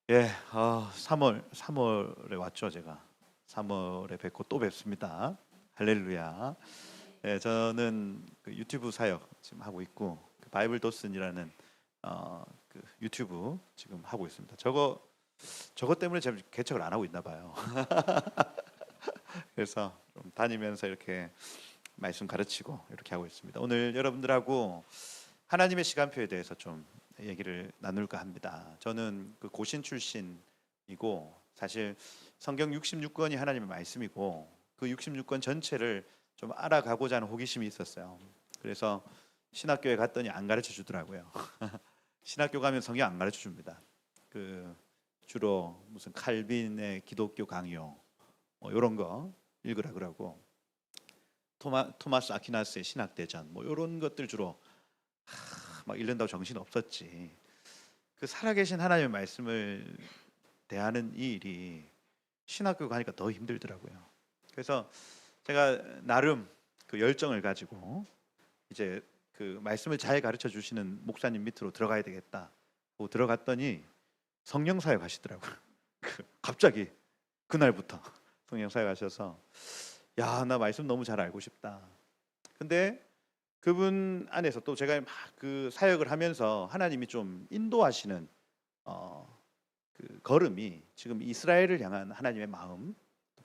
예, 3월에 왔죠, 제가. 3월에 뵙고 또 뵙습니다. 할렐루야. 예, 저는 그 유튜브 사역 지금 하고 있고, 그 바이블 도슨이라는 그 유튜브 지금 하고 있습니다. 저거 때문에 제가 개척을 안 하고 있나 봐요. 그래서 좀 다니면서 이렇게 말씀 가르치고 이렇게 하고 있습니다. 오늘 여러분들하고 하나님의 시간표에 대해서 좀 얘기를 나눌까 합니다. 저는 그 고신 출신이고 사실 성경 66권이 하나님의 말씀이고 그 66권 전체를 좀 알아가고자 하는 호기심이 있었어요. 그래서 신학교에 갔더니 안 가르쳐 주더라고요. 신학교 가면 성경 안 가르쳐 줍니다. 그 주로 무슨 칼빈의 기독교 강요 뭐 이런 거 읽으라 그러고 토마스 아퀴나스의 신학대전 뭐 이런 것들 주로 막 읽는다고 정신 없었지. 그 살아계신 하나님의 말씀을 대하는 이 일이 신학교 가니까 더 힘들더라고요. 그래서 제가 나름 그 열정을 가지고 이제 그 말씀을 잘 가르쳐 주시는 목사님 밑으로 들어가야 되겠다. 고 들어갔더니 성령 사역 하시더라고요. 갑자기 그날부터 성령 사역 하셔서 야, 나 말씀 너무 잘 알고 싶다. 근데 그분 안에서 또 제가 막 그 사역을 하면서 하나님이 좀 인도하시는 그 걸음이 지금 이스라엘을 향한 하나님의 마음,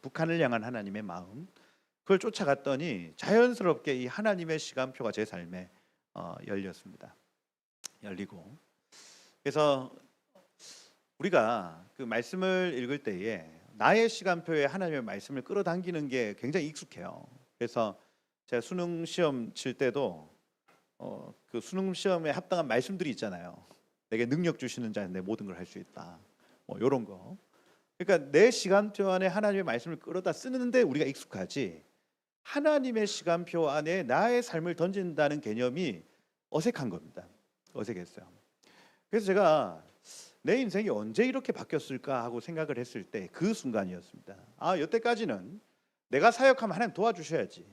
북한을 향한 하나님의 마음, 그걸 쫓아갔더니 자연스럽게 이 하나님의 시간표가 제 삶에 열렸습니다. 열리고 그래서 우리가 그 말씀을 읽을 때에 나의 시간표에 하나님의 말씀을 끌어당기는 게 굉장히 익숙해요. 그래서 제가 수능 시험 칠 때도 그 수능 시험에 합당한 말씀들이 있잖아요. 내게 능력 주시는 자는 내 모든 걸 할 수 있다. 뭐 이런 거. 그러니까 내 시간표 안에 하나님의 말씀을 끌어다 쓰는데 우리가 익숙하지. 하나님의 시간표 안에 나의 삶을 던진다는 개념이 어색한 겁니다. 어색했어요. 그래서 제가 내 인생이 언제 이렇게 바뀌었을까 하고 생각을 했을 때 그 순간이었습니다. 아, 여태까지는 내가 사역하면 하나님 도와주셔야지.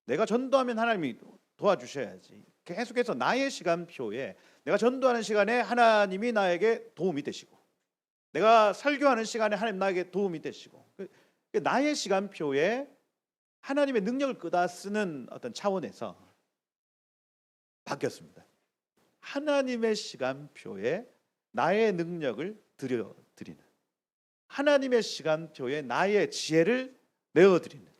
내가 전도하면 하나님이 도와주셔야지. 계속해서 나의 시간표에 내가 전도하는 시간에 하나님이 나에게 도움이 되시고 내가 설교하는 시간에 하나님 나에게 도움이 되시고 나의 시간표에 하나님의 능력을 끄다 쓰는 어떤 차원에서 바뀌었습니다. 하나님의 시간표에 나의 능력을 드리는 하나님의 시간표에 나의 지혜를 내어드리는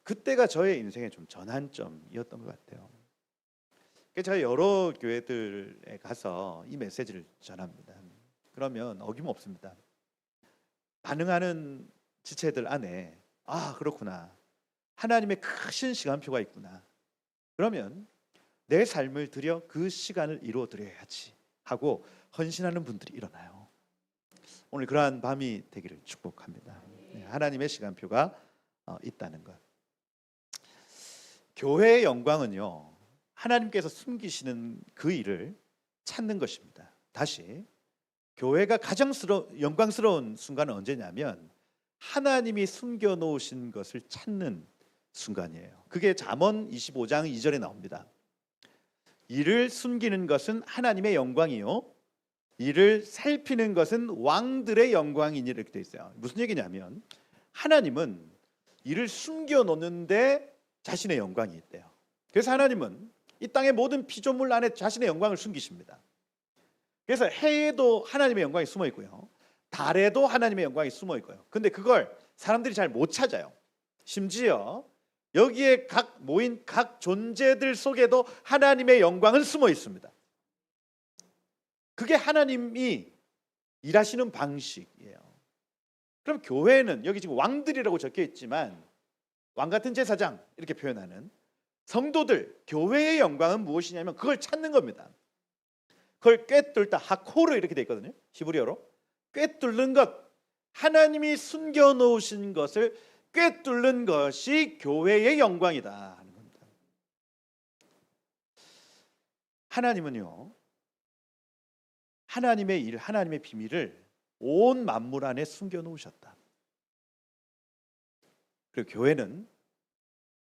그때가 저의 인생의 좀 전환점이었던 것 같아요. 그래서 제가 여러 교회들에 가서 이 메시지를 전합니다. 그러면 어김없습니다. 반응하는 지체들 안에 아, 그렇구나. 하나님의 크신 시간표가 있구나. 그러면 내 삶을 들여 그 시간을 이루어 드려야지 하고 헌신하는 분들이 일어나요. 오늘 그러한 밤이 되기를 축복합니다. 네, 하나님의 시간표가 있다는 것. 교회의 영광은요, 하나님께서 숨기시는 그 일을 찾는 것입니다. 다시 교회가 가장 영광스러운 순간은 언제냐면 하나님이 숨겨 놓으신 것을 찾는 순간이에요. 그게 잠언 25장 2절에 나옵니다. 이를 숨기는 것은 하나님의 영광이요 이를 살피는 것은 왕들의 영광이니 이렇게 돼 있어요. 무슨 얘기냐면 하나님은 이를 숨겨 놓는데 자신의 영광이 있대요. 그래서 하나님은 이 땅의 모든 피조물 안에 자신의 영광을 숨기십니다. 그래서 해에도 하나님의 영광이 숨어 있고요. 달에도 하나님의 영광이 숨어 있고요. 근데 그걸 사람들이 잘 못 찾아요. 심지어 여기에 모인 각 존재들 속에도 하나님의 영광은 숨어 있습니다. 그게 하나님이 일하시는 방식이에요. 그럼 교회는 여기 지금 왕들이라고 적혀 있지만 왕 같은 제사장 이렇게 표현하는 성도들, 교회의 영광은 무엇이냐면 그걸 찾는 겁니다. 그걸 꿰뚫다 하코르 이렇게 돼 있거든요. 히브리어로 꿰뚫는 것, 하나님이 숨겨놓으신 것을 꿰뚫는 것이 교회의 영광이다 하는 겁니다. 하나님은요, 하나님의 일, 하나님의 비밀을 온 만물 안에 숨겨놓으셨다. 그리고 교회는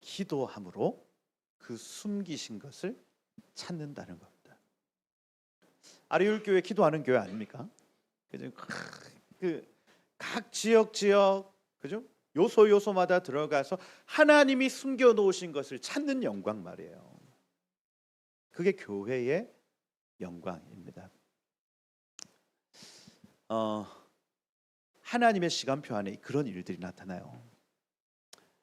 기도함으로 그 숨기신 것을 찾는다는 겁니다. 아리울 교회 기도하는 교회 아닙니까? 그죠? 각 지역 그죠? 요소마다 들어가서 하나님이 숨겨 놓으신 것을 찾는 영광 말이에요. 그게 교회의 영광입니다. 하나님의 시간표 안에 그런 일들이 나타나요.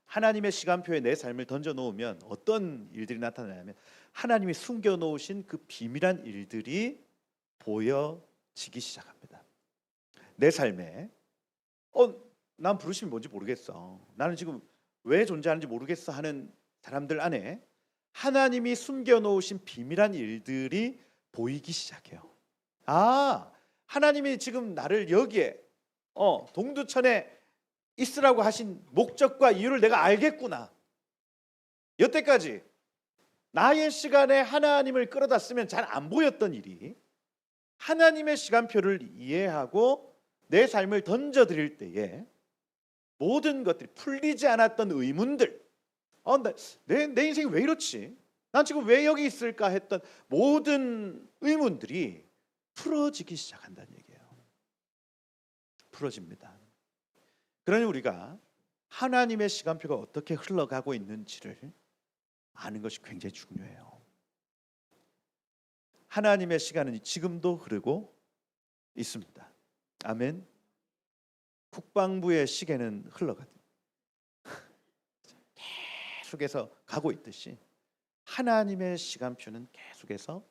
하나님의 시간표에 내 삶을 던져 놓으면 어떤 일들이 나타나냐면 하나님이 숨겨 놓으신 그 비밀한 일들이 보여지기 시작합니다. 내 삶에 난 부르심이 뭔지 모르겠어, 나는 지금 왜 존재하는지 모르겠어 하는 사람들 안에 하나님이 숨겨 놓으신 비밀한 일들이 보이기 시작해요. 하나님이 지금 나를 여기에 동두천에 있으라고 하신 목적과 이유를 내가 알겠구나. 여태까지 나의 시간에 하나님을 끌어다 쓰면 잘 안 보였던 일이 하나님의 시간표를 이해하고 내 삶을 던져드릴 때에 모든 것들이 풀리지 않았던 의문들, 내 인생이 왜 이렇지? 난 지금 왜 여기 있을까 했던 모든 의문들이 풀어지기 시작한다는 얘기예요. 풀어집니다. 그러니 우리가 하나님의 시간표가 어떻게 흘러가고 있는지를 아는 것이 굉장히 중요해요. 하나님의 시간은 지금도 흐르고 있습니다. 아멘. 국방부의 시계는 계속해서 가고 있듯이 하나님의 시간표는 계속해서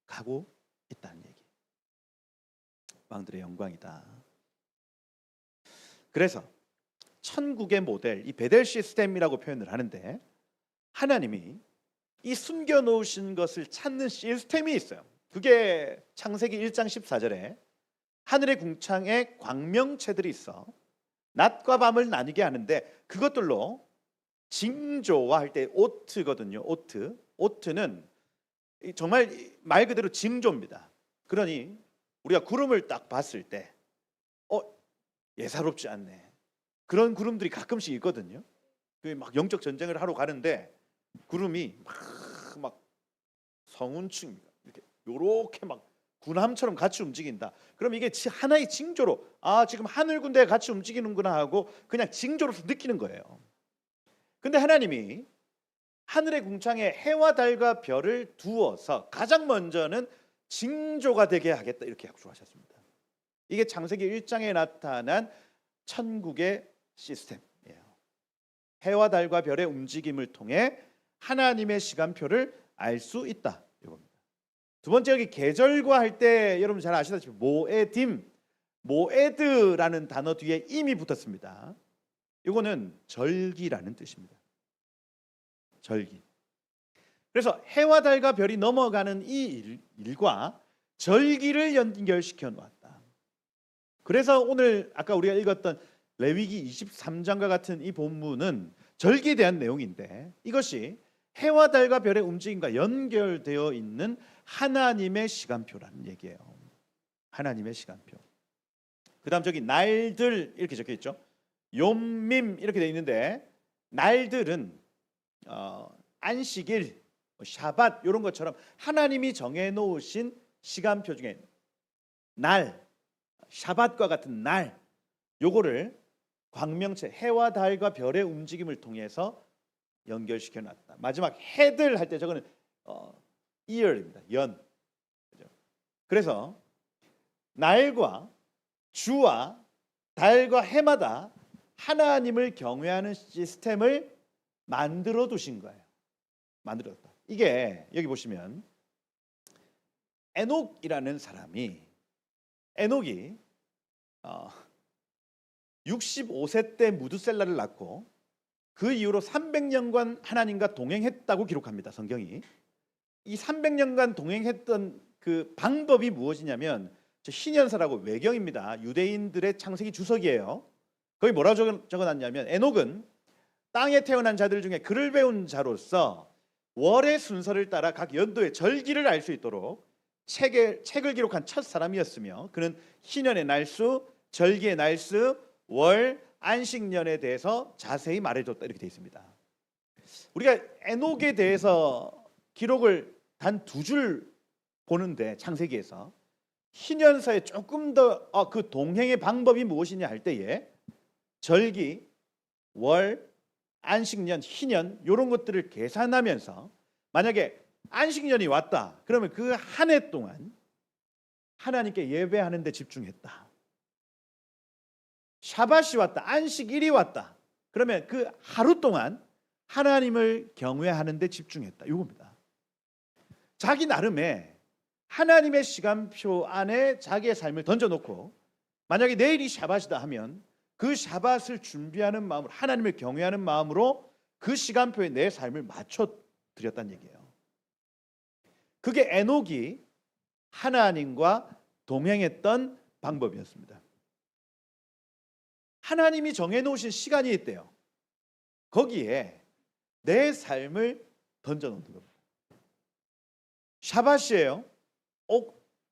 가고 있다는 얘기. 왕들의 영광이다. 그래서 천국의 모델, 이 베델 시스템이라고 표현을 하는데 하나님이 이 숨겨놓으신 것을 찾는 시스템이 있어요. 그게 창세기 1장 14절에 하늘의 궁창에 광명체들이 있어 낮과 밤을 나뉘게 하는데 그것들로 징조와 할 때 오트거든요. 오트는 정말 말 그대로 징조입니다. 그러니 우리가 구름을 딱 봤을 때 예사롭지 않네, 그런 구름들이 가끔씩 있거든요. 막 영적 전쟁을 하러 가는데 구름이 막 성운층 이렇게 막 군함처럼 같이 움직인다. 그럼 이게 하나의 징조로 지금 하늘 군대가 같이 움직이는구나 하고 그냥 징조로서 느끼는 거예요. 근데 하나님이 하늘의 궁창에 해와 달과 별을 두어서 가장 먼저는 징조가 되게 하겠다 이렇게 약속하셨습니다. 이게 창세기 1장에 나타난 천국의 시스템이에요. 해와 달과 별의 움직임을 통해 하나님의 시간표를 알 수 있다 이겁니다. 두 번째, 여기 계절과 할 때 여러분 잘 아시다시피 모에드라는 단어 뒤에 임이 붙었습니다. 이거는 절기라는 뜻입니다. 절기. 그래서 해와 달과 별이 넘어가는 이 일과 절기를 연결시켜 놓았다. 그래서 오늘 아까 우리가 읽었던 레위기 23장과 같은 이 본문은 절기에 대한 내용인데 이것이 해와 달과 별의 움직임과 연결되어 있는 하나님의 시간표라는 얘기예요. 하나님의 시간표. 그 다음 저기 날들 이렇게 적혀 있죠. 욤밈 이렇게 되어 있는데 날들은 안식일, 샤밧 이런 것처럼 하나님이 정해놓으신 시간표 중에 날, 샤밧과 같은 날, 요거를 광명체, 해와 달과 별의 움직임을 통해서 연결시켜 놨다. 마지막 해들 할 때 저거는 year입니다. 연. 그래서 날과 주와 달과 해마다 하나님을 경외하는 시스템을 만들어 두신 거예요. 만들었다. 이게 여기 보시면 에녹이라는 사람이 65세 때 무드셀라를 낳고 그 이후로 300년간 하나님과 동행했다고 기록합니다. 성경이. 이 300년간 동행했던 그 방법이 무엇이냐면 신연사라고 외경입니다. 유대인들의 창세기 주석이에요. 거기 뭐라고 적어놨냐면 에녹은 땅에 태어난 자들 중에 글을 배운 자로서 월의 순서를 따라 각 연도의 절기를 알 수 있도록 책을 기록한 첫 사람이었으며 그는 희년의 날수, 절기의 날수, 월, 안식년에 대해서 자세히 말해줬다 이렇게 되어 있습니다. 우리가 에녹에 대해서 기록을 단 2줄 보는데 창세기에서 희년사에 조금 더 그 동행의 방법이 무엇이냐 할 때에 절기, 월, 안식년, 희년 이런 것들을 계산하면서 만약에 안식년이 왔다. 그러면 그 한 해 동안 하나님께 예배하는 데 집중했다. 샤밧이 왔다. 안식일이 왔다. 그러면 그 하루 동안 하나님을 경외하는 데 집중했다. 이겁니다. 자기 나름의 하나님의 시간표 안에 자기의 삶을 던져놓고 만약에 내일이 샤밧이다 하면 그 샤밧을 준비하는 마음으로 하나님을 경외하는 마음으로 그 시간표에 내 삶을 맞춰 드렸다는 얘기예요. 그게 에녹이 하나님과 동행했던 방법이었습니다. 하나님이 정해놓으신 시간이 있대요. 거기에 내 삶을 던져놓는 겁니다. 샤밧이에요.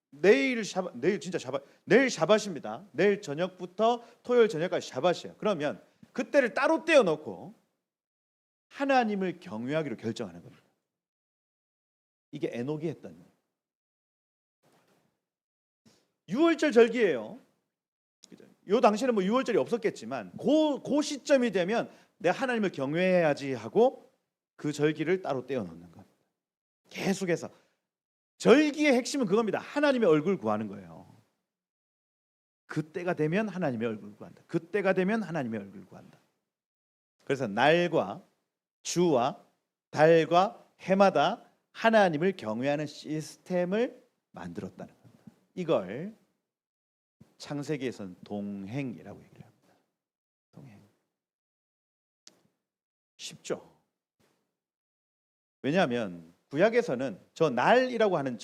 내일 진짜 샤밧, 내일 샤밧입니다. 내일 저녁부터 토요일 저녁까지 샤밧이에요. 그러면 그때를 따로 떼어놓고 하나님을 경외하기로 결정하는 겁니다. 이게 에녹이 했던 거예요. 유월절 절기예요. 요 당시에는 뭐 유월절이 없었겠지만 그 시점이 되면 내가 하나님을 경외해야지 하고 그 절기를 따로 떼어놓는 겁니다. 계속해서 절기의 핵심은 그겁니다. 하나님의 얼굴 구하는 거예요. 그때가 되면 하나님의 얼굴 구한다. 그때가 되면 하나님의 얼굴 구한다. 그래서 날과 주와 달과 해마다 하나님을 경외하는 시스템을 만들었다는 겁니다. 이걸 창세기에서는 동행이라고 얘기를 합니다. 동행. 쉽죠? 왜냐하면 구약에서는 저 날이라고 하는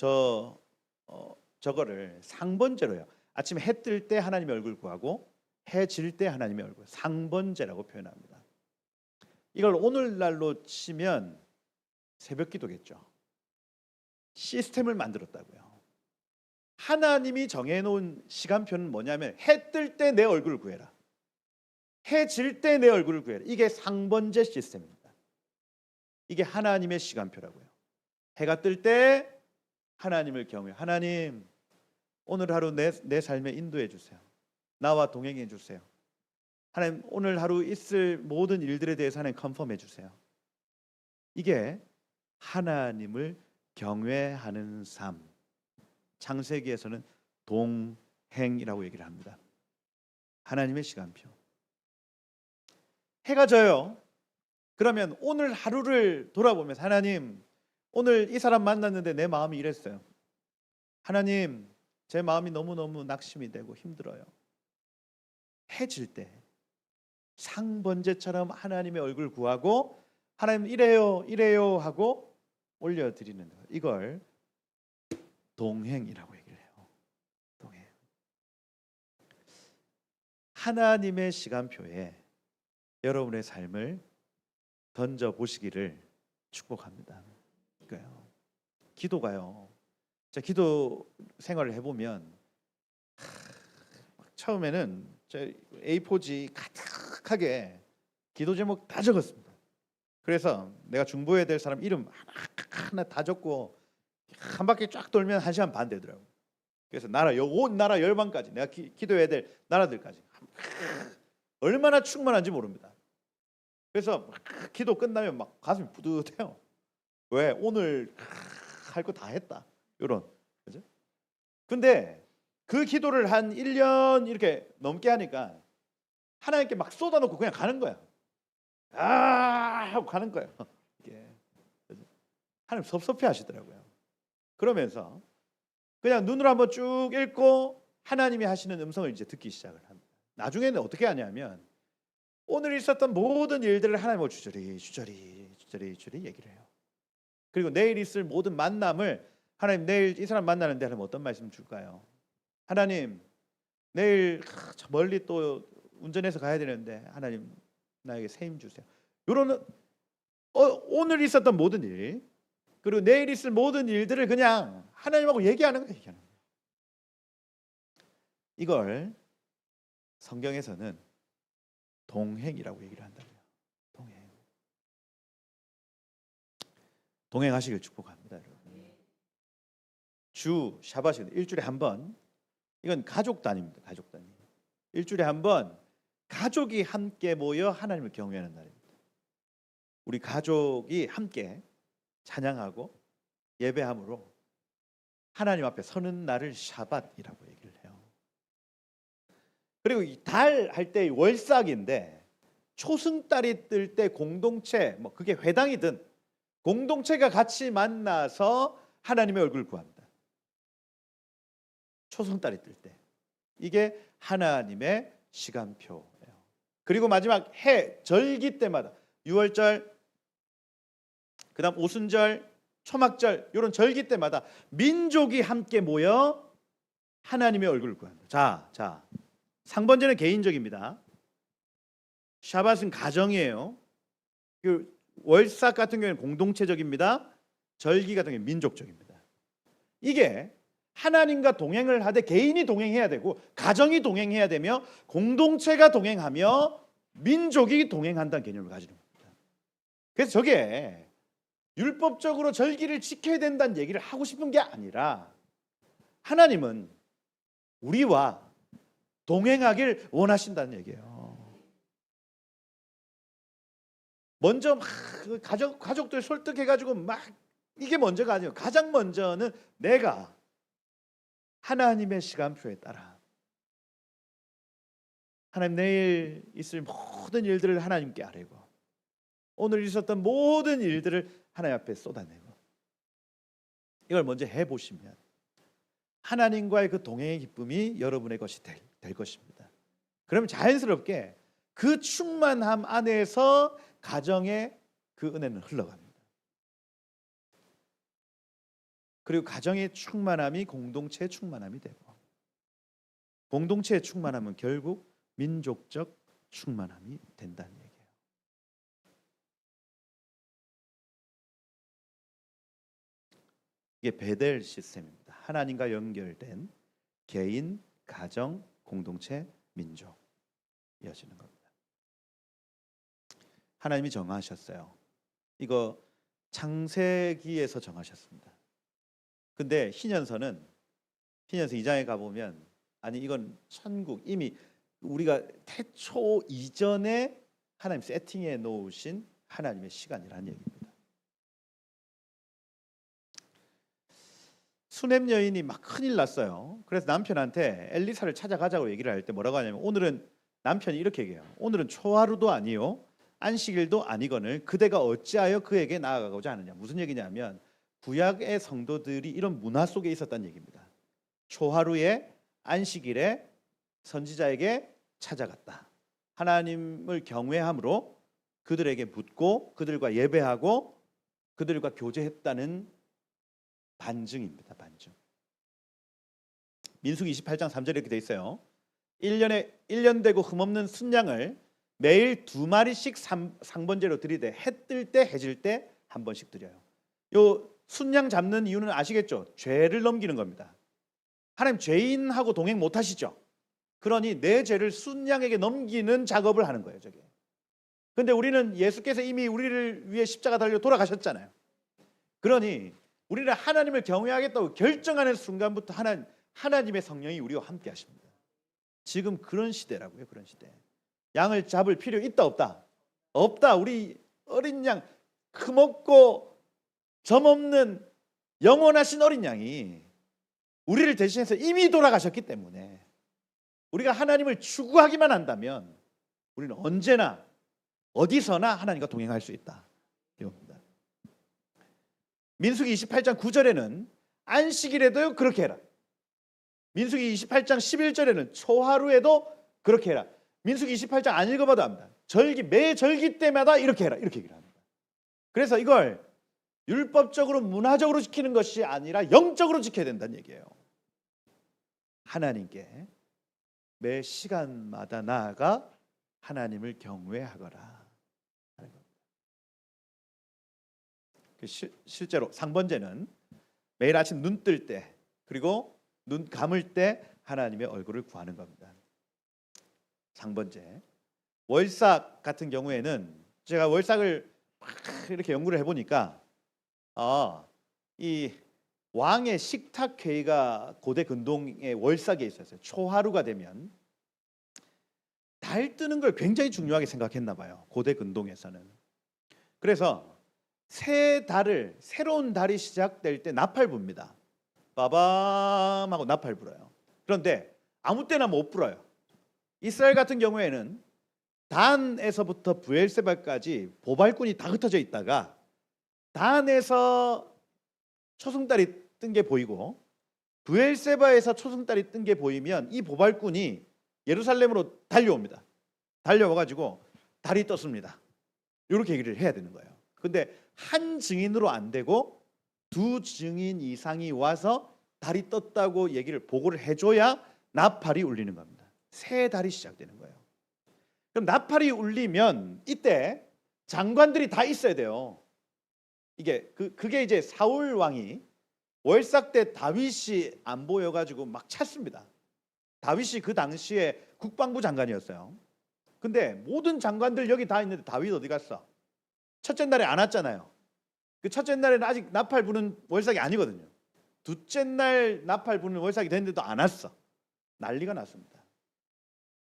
저거를 상번제로요. 아침에 해 뜰 때 하나님의 얼굴 구하고 해 질 때 하나님의 얼굴, 상번제라고 표현합니다. 이걸 오늘날로 치면 새벽 기도겠죠. 시스템을 만들었다고요. 하나님이 정해놓은 시간표는 뭐냐면 해 뜰 때 내 얼굴을 구해라. 해 질 때 내 얼굴을 구해라. 이게 상번제 시스템입니다. 이게 하나님의 시간표라고요. 해가 뜰 때 하나님을 경외. 하나님 오늘 하루 내 삶에 인도해 주세요. 나와 동행해 주세요. 하나님 오늘 하루 있을 모든 일들에 대해서 하나님 컨펌해 주세요. 이게 하나님을 경외하는 삶. 창세기에서는 동행이라고 얘기를 합니다. 하나님의 시간표. 해가 져요. 그러면 오늘 하루를 돌아보면서 하나님 오늘 이 사람 만났는데 내 마음이 이랬어요. 하나님 제 마음이 너무너무 낙심이 되고 힘들어요. 해 질 때 상번제처럼 하나님의 얼굴 구하고 하나님 이래요 하고 올려드리는 거예요. 이걸 동행이라고 얘기를 해요. 동행. 하나님의 시간표에 여러분의 삶을 던져보시기를 축복합니다. 그러니까요. 기도가요. 제가 기도 생활을 해보면 처음에는 제 A4지 가득하게 기도 제목 다 적었습니다. 그래서 내가 중보해야 될 사람 이름 하나 다 적고 한 바퀴 쫙 돌면 1시간 반 되더라고요. 그래서 온 나라 열방까지 내가 기도해야 될 나라들까지 얼마나 충만한지 모릅니다. 그래서 기도 끝나면 막 가슴이 뿌듯해요. 왜? 오늘 할 거 다 했다. 이런. 그죠? 근데 그 기도를 한 1년 이렇게 넘게 하니까 하나님께 막 쏟아놓고 그냥 가는 거야. 하고 가는 거예요. 이게. 하나님 섭섭해 하시더라고요. 그러면서 그냥 눈으로 한번 쭉 읽고 하나님이 하시는 음성을 이제 듣기 시작을 합니다. 나중에는 어떻게 하냐면 오늘 있었던 모든 일들을 하나님을 주저리 얘기를 해요. 그리고 내일 있을 모든 만남을 하나님 내일 이 사람 만나는데 하나님 어떤 말씀 줄까요? 하나님 내일 저 멀리 또 운전해서 가야 되는데 하나님 나에게 새 힘 주세요. 이런 오늘 있었던 모든 일 그리고 내일 있을 모든 일들을 그냥 하나님하고 얘기하는 거예요. 이걸 성경에서는 동행이라고 얘기를 한다고요. 동행하시길 축복합니다, 여러분. 주 샤밧이 일주일에 한 번 이건 가족 단위입니다. 가족 단위. 일주일에 한 번 가족이 함께 모여 하나님을 경외하는 날입니다. 우리 가족이 함께 찬양하고 예배함으로 하나님 앞에 서는 날을 샤밧이라고 얘기를 해요. 그리고 이 달 할 때 월삭인데 초승달이 뜰 때 공동체, 뭐 그게 회당이든 공동체가 같이 만나서 하나님의 얼굴을 구합니다. 초승달이 뜰 때. 이게 하나님의 시간표예요. 그리고 마지막 해 절기 때마다 유월절, 그다음 오순절, 초막절 이런 절기 때마다 민족이 함께 모여 하나님의 얼굴을 구합니다. 자, 상번제는 개인적입니다. 샤밧은 가정이에요. 그 월삭 같은 경우에는 공동체적입니다. 절기 같은 경우는 민족적입니다. 이게 하나님과 동행을 하되 개인이 동행해야 되고 가정이 동행해야 되며 공동체가 동행하며 민족이 동행한다는 개념을 가지는 겁니다. 그래서 저게 율법적으로 절기를 지켜야 된다는 얘기를 하고 싶은 게 아니라 하나님은 우리와 동행하길 원하신다는 얘기예요. 먼저 막 가족들 설득해가지고 막 이게 먼저가 아니에요. 가장 먼저는 내가 하나님의 시간표에 따라 하나님 내일 있을 모든 일들을 하나님께 아뢰고 오늘 있었던 모든 일들을 하나님 앞에 쏟아내고 이걸 먼저 해보시면 하나님과의 그 동행의 기쁨이 여러분의 것이 될 것입니다. 그러면 자연스럽게 그 충만함 안에서 가정의 그 은혜는 흘러갑니다. 그리고 가정의 충만함이 공동체의 충만함이 되고 공동체의 충만함은 결국 민족적 충만함이 된다는 얘기예요. 이게 베델 시스템입니다. 하나님과 연결된 개인, 가정, 공동체, 민족 이어지는 겁니다. 하나님이 정하셨어요. 이거 창세기에서 정하셨습니다. 근데 희년서 2장에 가보면 아니 이건 천국 이미 우리가 태초 이전에 하나님 세팅해 놓으신 하나님의 시간이라는 얘기입니다. 수냄 여인이 막 큰일 났어요. 그래서 남편한테 엘리사를 찾아가자고 얘기를 할 때 뭐라고 하냐면 오늘은 남편이 이렇게 얘기해요. 오늘은 초하루도 아니요 안식일도 아니거늘 그대가 어찌하여 그에게 나아가고자 하느냐. 무슨 얘기냐면 구약의 성도들이 이런 문화 속에 있었다는 얘기입니다. 초하루에 안식일에 선지자에게 찾아갔다. 하나님을 경외함으로 그들에게 묻고 그들과 예배하고 그들과 교제했다는 반증입니다. 반증. 민수기 28장 3절에 이렇게 돼 있어요. 1년 되고 흠없는 순양을 매일 2마리씩 상번제로 드리되 해 뜰 때 해질 때 한 번씩 드려요. 요 순양 잡는 이유는 아시겠죠? 죄를 넘기는 겁니다. 하나님 죄인하고 동행 못 하시죠? 그러니 내 죄를 순양에게 넘기는 작업을 하는 거예요, 저게. 근데 우리는 예수께서 이미 우리를 위해 십자가 달려 돌아가셨잖아요. 그러니 우리는 하나님을 경외하겠다고 결정하는 순간부터 하나님의 성령이 우리와 함께 하십니다. 지금 그런 시대라고요. 그런 시대. 양을 잡을 필요 있다 없다? 없다. 우리 어린 양 흠없고 점없는 영원하신 어린 양이 우리를 대신해서 이미 돌아가셨기 때문에 우리가 하나님을 추구하기만 한다면 우리는 언제나 어디서나 하나님과 동행할 수 있다. 이겁니다. 민수기 28장 9절에는 안식일에도 그렇게 해라. 민수기 28장 11절에는 초하루에도 그렇게 해라. 민수기 28장 안 읽어봐도 압니다. 매 절기 때마다 이렇게 해라. 이렇게 얘기를 합니다. 그래서 이걸 율법적으로 문화적으로 지키는 것이 아니라 영적으로 지켜야 된다는 얘기예요. 하나님께 매 시간마다 나아가 하나님을 경외하거라 하는 겁니다. 실제로 상번제는 매일 아침 눈 뜰 때 그리고 눈 감을 때 하나님의 얼굴을 구하는 겁니다. 상번제. 월삭 같은 경우에는 제가 월삭을 막 이렇게 연구를 해보니까 이 왕의 식탁 회의가 고대 근동의 월삭에 있었어요. 초하루가 되면 달 뜨는 걸 굉장히 중요하게 생각했나 봐요. 고대 근동에서는. 그래서 새로운 달이 시작될 때 나팔 붑니다. 빠밤 하고 나팔 불어요. 그런데 아무 때나 못 불어요. 이스라엘 같은 경우에는 단에서부터 브엘세바까지 보발꾼이 다 흩어져 있다가 단에서 초승달이 뜬 게 보이고 브엘세바에서 초승달이 뜬 게 보이면 이 보발꾼이 예루살렘으로 달려옵니다. 달려와가지고 달이 떴습니다. 이렇게 얘기를 해야 되는 거예요. 근데 한 증인으로 안 되고 두 증인 이상이 와서 달이 떴다고 얘기를 보고를 해줘야 나팔이 울리는 겁니다. 새 달이 시작되는 거예요. 그럼 나팔이 울리면 이때 장관들이 다 있어야 돼요. 그게 이제 사울 왕이 월삭 때 다윗이 안 보여가지고 막 찾습니다. 다윗이 그 당시에 국방부 장관이었어요. 근데 모든 장관들 여기 다 있는데 다윗 어디 갔어? 첫째 날에 안 왔잖아요. 그 첫째 날에는 아직 나팔 부는 월삭이 아니거든요. 둘째 날 나팔 부는 월삭이 됐는데도 안 왔어. 난리가 났습니다.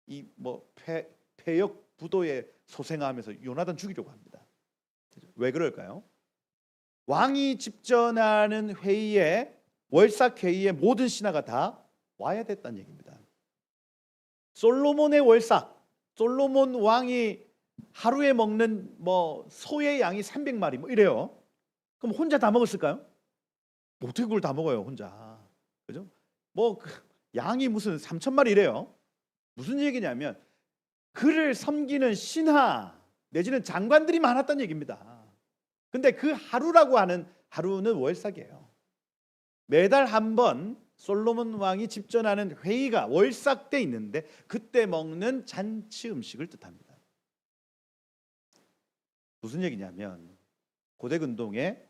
이 뭐 폐역 부도에 소생하면서 요나단 죽이려고 합니다. 왜 그럴까요? 왕이 집전하는 회의에 월삭 회의에 모든 신하가 다 와야 됐다는 얘기입니다. 솔로몬의 월삭, 솔로몬 왕이 하루에 먹는 뭐 소의 양이 300마리 뭐 이래요. 그럼 혼자 다 먹었을까요? 어떻게 그걸 다 먹어요 혼자? 그죠? 뭐 양이 무슨 3,000마리 이래요. 무슨 얘기냐면 그를 섬기는 신하 내지는 장관들이 많았다는 얘기입니다. 근데 그 하루라고 하는 하루는 월삭이에요. 매달 한 번 솔로몬 왕이 집전하는 회의가 월삭 때 있는데 그때 먹는 잔치 음식을 뜻합니다. 무슨 얘기냐면 고대 근동의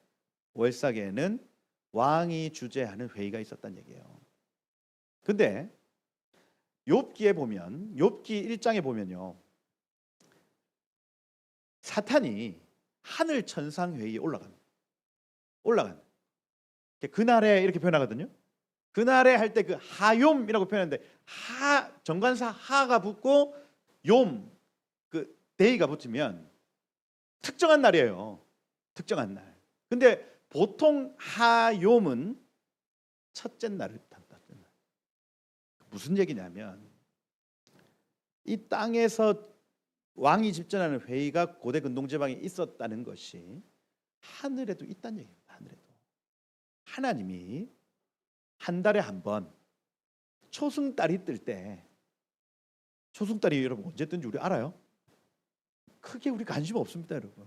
월삭에는 왕이 주재하는 회의가 있었다는 얘기예요. 근데 욥기에 보면 욥기 1장에 보면요. 사탄이 하늘 천상 회의에 올라갑니다. 그날에 이렇게 표현하거든요. 그날에 할 때 그 하욤이라고 표현하는데 정관사 하가 붙고 욤 그 데이가 붙으면 특정한 날이에요. 특정한 날. 근데 보통 하욤은 첫째 날을 뜻합니다. 무슨 얘기냐면 이 땅에서 왕이 집전하는 회의가 고대 근동제방에 있었다는 것이 하늘에도 있다는 얘기입니다. 하늘에도 하나님이 한 달에 한 번 초승달이 뜰 때, 초승달이 여러분 언제 뜬지 우리 알아요? 크게 우리 관심 없습니다, 여러분.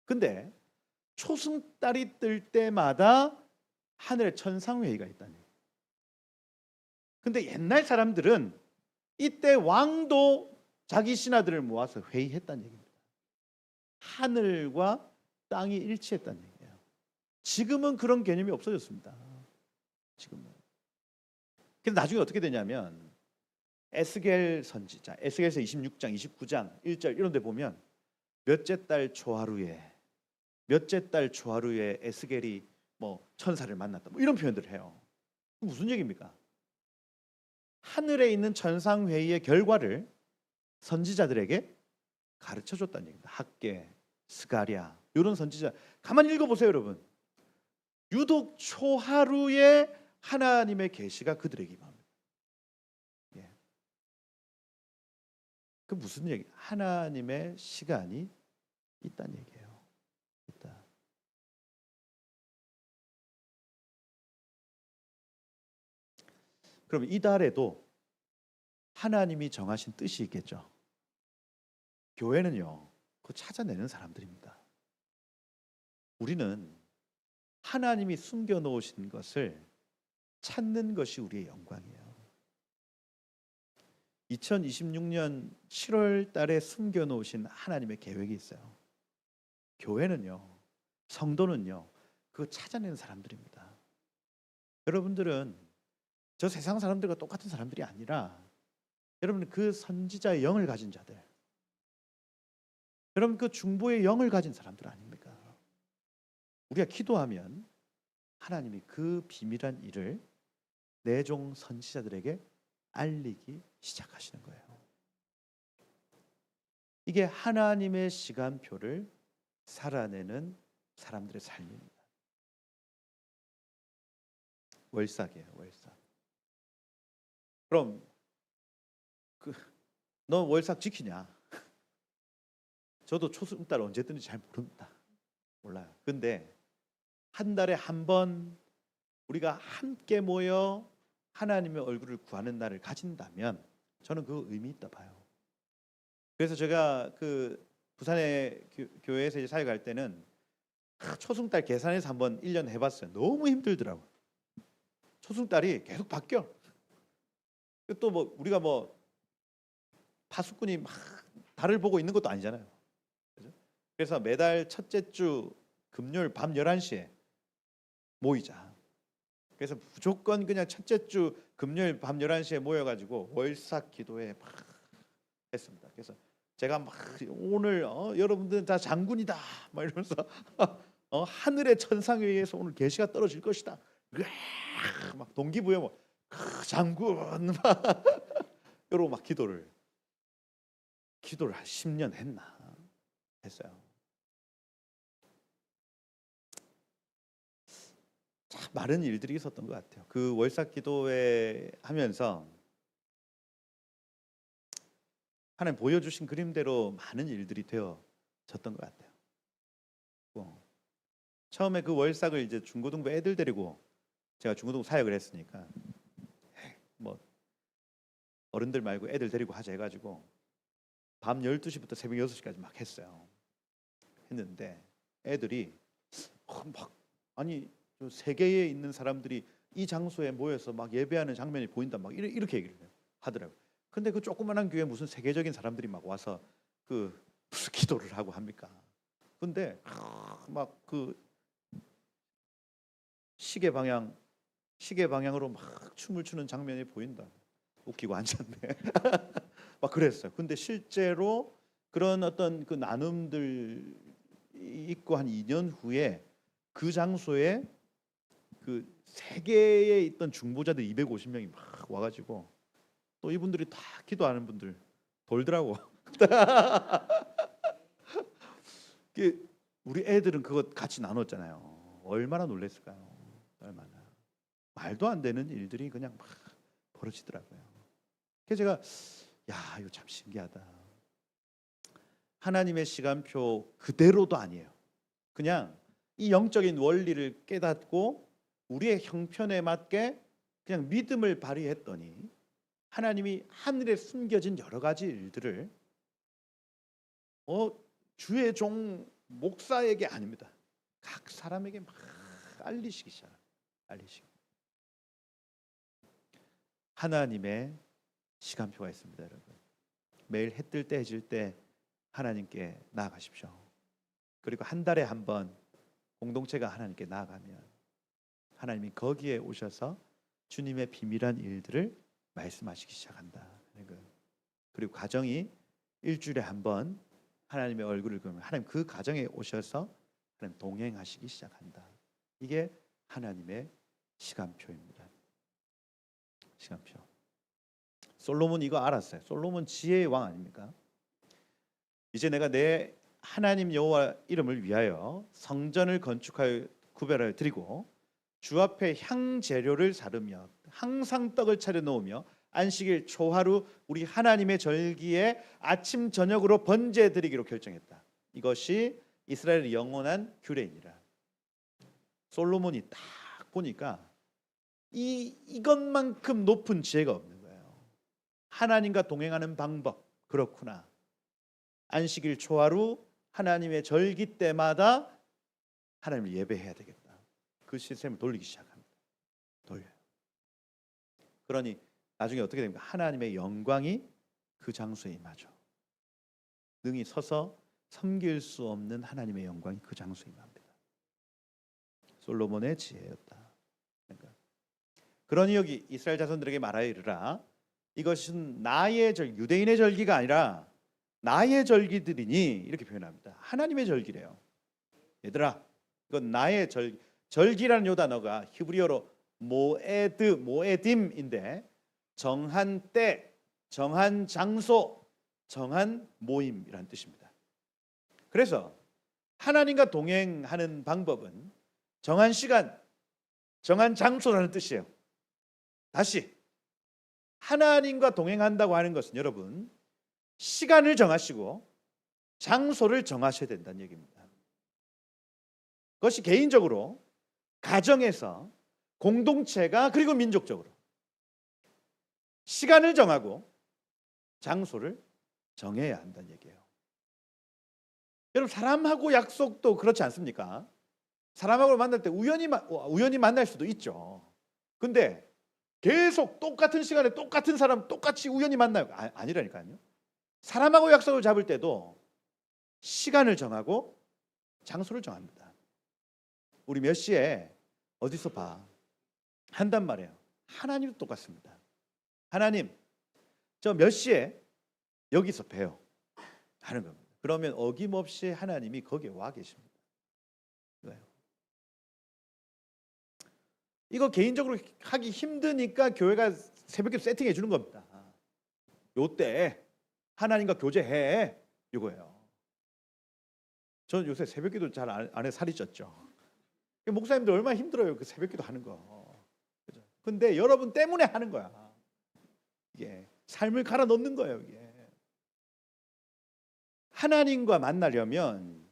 근데 초승달이 뜰 때마다 하늘에 천상회의가 있다는 얘기예요. 근데 옛날 사람들은 이때 왕도 자기 신하들을 모아서 회의했다는 얘기입니다. 하늘과 땅이 일치했다는 얘기예요. 지금은 그런 개념이 없어졌습니다. 지금은. 근데 나중에 어떻게 되냐면 에스겔 선지자, 에스겔서 26장, 29장, 1절 이런 데 보면 몇째 달 초하루에 에스겔이 뭐 천사를 만났다. 뭐 이런 표현들을 해요. 무슨 얘기입니까? 하늘에 있는 천상 회의의 결과를 선지자들에게 가르쳐 줬다는 얘기입니다. 학계, 스가랴 이런 선지자 가만히 읽어보세요, 여러분. 유독 초하루에 하나님의 계시가 그들에게 임합니다. 예. 그 무슨 얘기? 하나님의 시간이 있다는 얘기예요. 있다. 그럼 이달에도 하나님이 정하신 뜻이 있겠죠. 교회는요, 그거 찾아내는 사람들입니다. 우리는 하나님이 숨겨놓으신 것을 찾는 것이 우리의 영광이에요. 2026년 7월 달에 숨겨놓으신 하나님의 계획이 있어요. 교회는요, 성도는요, 그거 찾아내는 사람들입니다. 여러분들은 저 세상 사람들과 똑같은 사람들이 아니라 여러분은 그 선지자의 영을 가진 자들, 여러분 그 중보의 영을 가진 사람들 아닙니까? 우리가 기도하면 하나님이 그 비밀한 일을 내 종 선지자들에게 알리기 시작하시는 거예요. 이게 하나님의 시간표를 살아내는 사람들의 삶입니다. 월삭이에요, 월삭. 그럼 너 월삭 지키냐? 저도 초승달 언제 뜨는지 잘 모릅니다. 몰라요. 근데 한 달에 한 번 우리가 함께 모여 하나님의 얼굴을 구하는 날을 가진다면 저는 그 의미 있다 봐요. 그래서 제가 그 부산의 교회에서 사역할 때는 초승달 계산해서 한번 1년 해봤어요. 너무 힘들더라고요. 초승달이 계속 바뀌어. 또 뭐 우리가 뭐 파수꾼이 막 달을 보고 있는 것도 아니잖아요. 그죠? 그래서 매달 첫째 주 금요일 밤 11시에 모이자. 그래서 무조건 그냥 첫째 주 금요일 밤 11시에 모여가지고 월삭 기도회 막 했습니다. 그래서 제가 막 오늘 여러분들은 다 장군이다 막 이러면서 하늘의 천상에 의해서 오늘 계시가 떨어질 것이다. 막 동기부여 뭐 장군 막 이러고 막 기도를 한 10년 했어요. 참 많은 일들이 있었던 것 같아요. 그 월삭 기도회 하면서 하나님 보여주신 그림대로 많은 일들이 되어졌던 것 같아요. 처음에 그 월삭을 이제 중고등부 애들 데리고 제가 중고등부 사역을 했으니까 뭐 어른들 말고 애들 데리고 하자 해가지고 밤 12시부터 새벽 6시까지 막 했어요. 했는데 애들이 막 아니 세계에 있는 사람들이 이 장소에 모여서 막 예배하는 장면이 보인다 막 이렇게 얘기를 하더라고요. 근데 그 조그만한 교회 무슨 세계적인 사람들이 막 와서 그 무슨 기도를 하고 합니까? 근데 막 그 시계 방향으로 막 춤을 추는 장면이 보인다. 웃기고 앉았네. 막 그랬어요. 근데 실제로 그런 어떤 그 나눔들 있고 한 2년 후에 그 장소에 그 세계에 있던 중보자들 250명이 막 와가지고 또 이분들이 다 기도하는 분들 돌더라고. 우리 애들은 그것 같이 나눴잖아요. 얼마나 놀랐을까요? 얼마나 말도 안 되는 일들이 그냥 막 벌어지더라고요. 그래서 제가 야 이거 참 신기하다. 하나님의 시간표 그대로도 아니에요. 그냥 이 영적인 원리를 깨닫고 우리의 형편에 맞게 그냥 믿음을 발휘했더니 하나님이 하늘에 숨겨진 여러 가지 일들을 주의 종 목사에게 아닙니다. 각 사람에게 막 알리시기 시작. 하나님의 시간표가 있습니다, 여러분. 매일 해 뜰 때 해질 때 하나님께 나아가십시오. 그리고 한 달에 한 번 공동체가 하나님께 나아가면 하나님이 거기에 오셔서 주님의 비밀한 일들을 말씀하시기 시작한다. 그리고 가정이 일주일에 한 번 하나님의 얼굴을 보면 하나님 그 가정에 오셔서 하나님 동행하시기 시작한다. 이게 하나님의 시간표입니다. 시간표. 솔로몬 이거 알았어요. 솔로몬 지혜의 왕 아닙니까? 이제 내가 내 하나님 여호와 이름을 위하여 성전을 건축하여 구별하여 드리고 주 앞에 향 재료를 사르며 항상 떡을 차려 놓으며 안식일 초하루 우리 하나님의 절기에 아침 저녁으로 번제 드리기로 결정했다. 이것이 이스라엘의 영원한 규례이니라. 솔로몬이 딱 보니까 이것만큼 높은 지혜가 없는 거예요. 하나님과 동행하는 방법 그렇구나. 안식일 초하루 하나님의 절기 때마다 하나님을 예배해야 되겠다. 그 시스템을 돌리기 시작합니다. 돌려요. 그러니 나중에 어떻게 됩니까? 하나님의 영광이 그 장소에 임하죠. 능히 서서 섬길 수 없는 하나님의 영광이 그 장소에 임합니다. 솔로몬의 지혜였다. 그러니 여기 이스라엘 자손들에게 말하여 이르라. 이것은 나의 유대인의 절기가 아니라 나의 절기들이니 이렇게 표현합니다. 하나님의 절기래요. 얘들아, 이건 나의 절기. 절기라는 요 단어가 히브리어로 모에딤인데 정한 때, 정한 장소, 정한 모임이라는 뜻입니다. 그래서 하나님과 동행하는 방법은 정한 시간, 정한 장소라는 뜻이에요. 다시 하나님과 동행한다고 하는 것은 여러분 시간을 정하시고 장소를 정하셔야 된다는 얘기입니다. 그것이 개인적으로, 가정에서, 공동체가, 그리고 민족적으로 시간을 정하고 장소를 정해야 한다는 얘기예요. 여러분 사람하고 약속도 그렇지 않습니까? 사람하고 만날 때 우연히 만날 수도 있죠. 근데 계속 똑같은 시간에 똑같은 사람 똑같이 우연히 만나요? 아니라니까요. 사람하고 약속을 잡을 때도 시간을 정하고 장소를 정합니다. 우리 몇 시에 어디서 봐 한단 말이에요. 하나님도 똑같습니다. 하나님 저 몇 시에 여기서 봬요 하는 겁니다. 그러면 어김없이 하나님이 거기에 와 계십니다. 이거 개인적으로 하기 힘드니까 교회가 새벽에 세팅해 주는 겁니다. 요때 하나님과 교제해 이거예요. 저는 요새 새벽기도 잘 안 해 살이 쪘죠. 목사님들 얼마나 힘들어요 그 새벽기도 하는 거. 그죠? 근데 여러분 때문에 하는 거야. 이게 삶을 갈아 넣는 거예요. 이게 하나님과 만나려면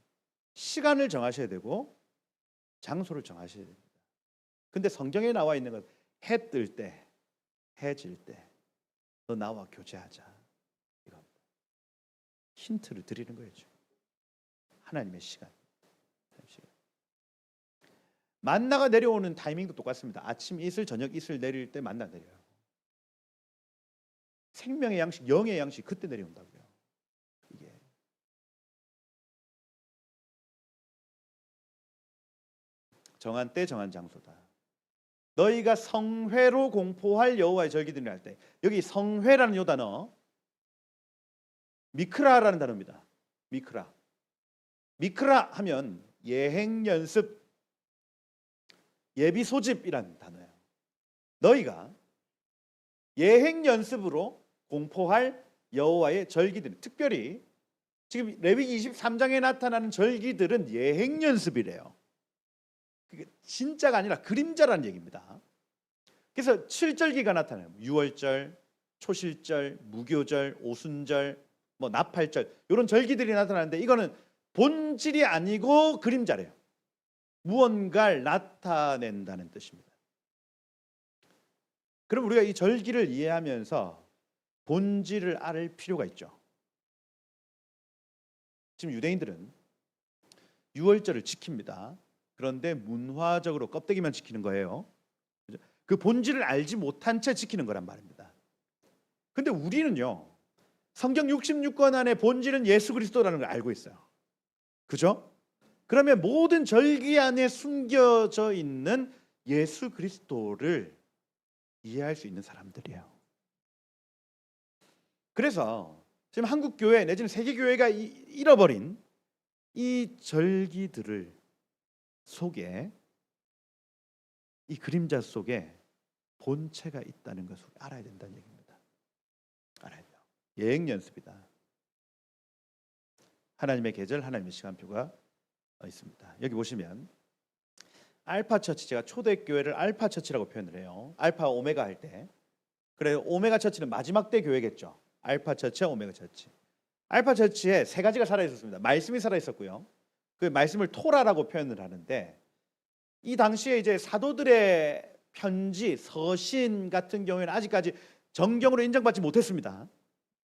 시간을 정하셔야 되고 장소를 정하셔야 됩니다. 근데 성경에 나와 있는 건 해 뜰 때, 해 질 때 너 나와 교제하자 이겁니다. 힌트를 드리는 거예요. 하나님의 시간. 만나가 내려오는 타이밍도 똑같습니다. 아침 이슬, 저녁 이슬 내릴 때 만나 내려요. 생명의 양식, 영의 양식 그때 내려온다고요. 이게 정한 때 정한 장소다. 너희가 성회로 공포할 여호와의 절기들을 할 때, 여기 성회라는 요 단어 미크라라는 단어입니다. 미크라 하면 예행 연습, 예비 소집이라는 단어예요. 너희가 예행 연습으로 공포할 여호와의 절기들, 특별히 지금 레위기 23장에 나타나는 절기들은 예행 연습이래요. 그게 진짜가 아니라 그림자라는 얘기입니다. 그래서 7절기가 나타나요. 유월절, 초실절, 무교절, 오순절, 나팔절 이런 절기들이 나타나는데 이거는 본질이 아니고 그림자래요. 무언가를 나타낸다는 뜻입니다. 그럼 우리가 이 절기를 이해하면서 본질을 알 필요가 있죠. 지금 유대인들은 유월절을 지킵니다. 그런데 문화적으로 껍데기만 지키는 거예요. 그 본질을 알지 못한 채 지키는 거란 말입니다. 근데 우리는요, 성경 66권 안에 본질은 예수 그리스도라는 걸 알고 있어요. 그죠? 그러면 모든 절기 안에 숨겨져 있는 예수 그리스도를 이해할 수 있는 사람들이에요. 그래서 지금 한국 교회 내지는 세계 교회가 잃어버린 이 절기들을 속에, 이 그림자 속에 본체가 있다는 것을 알아야 된다는 얘기입니다. 알아야 돼요. 예행 연습이다. 하나님의 계절, 하나님의 시간표가 있습니다. 여기 보시면 알파 처치, 제가 초대교회를 알파 처치라고 표현을 해요. 알파 오메가 할 때. 그래요. 오메가 처치는 마지막 때 교회겠죠. 알파 처치와 오메가 처치. 알파 처치에 세 가지가 살아 있었습니다. 말씀이 살아 있었고요. 그 말씀을 토라라고 표현을 하는데, 이 당시에 이제 사도들의 편지, 서신 같은 경우에는 아직까지 정경으로 인정받지 못했습니다.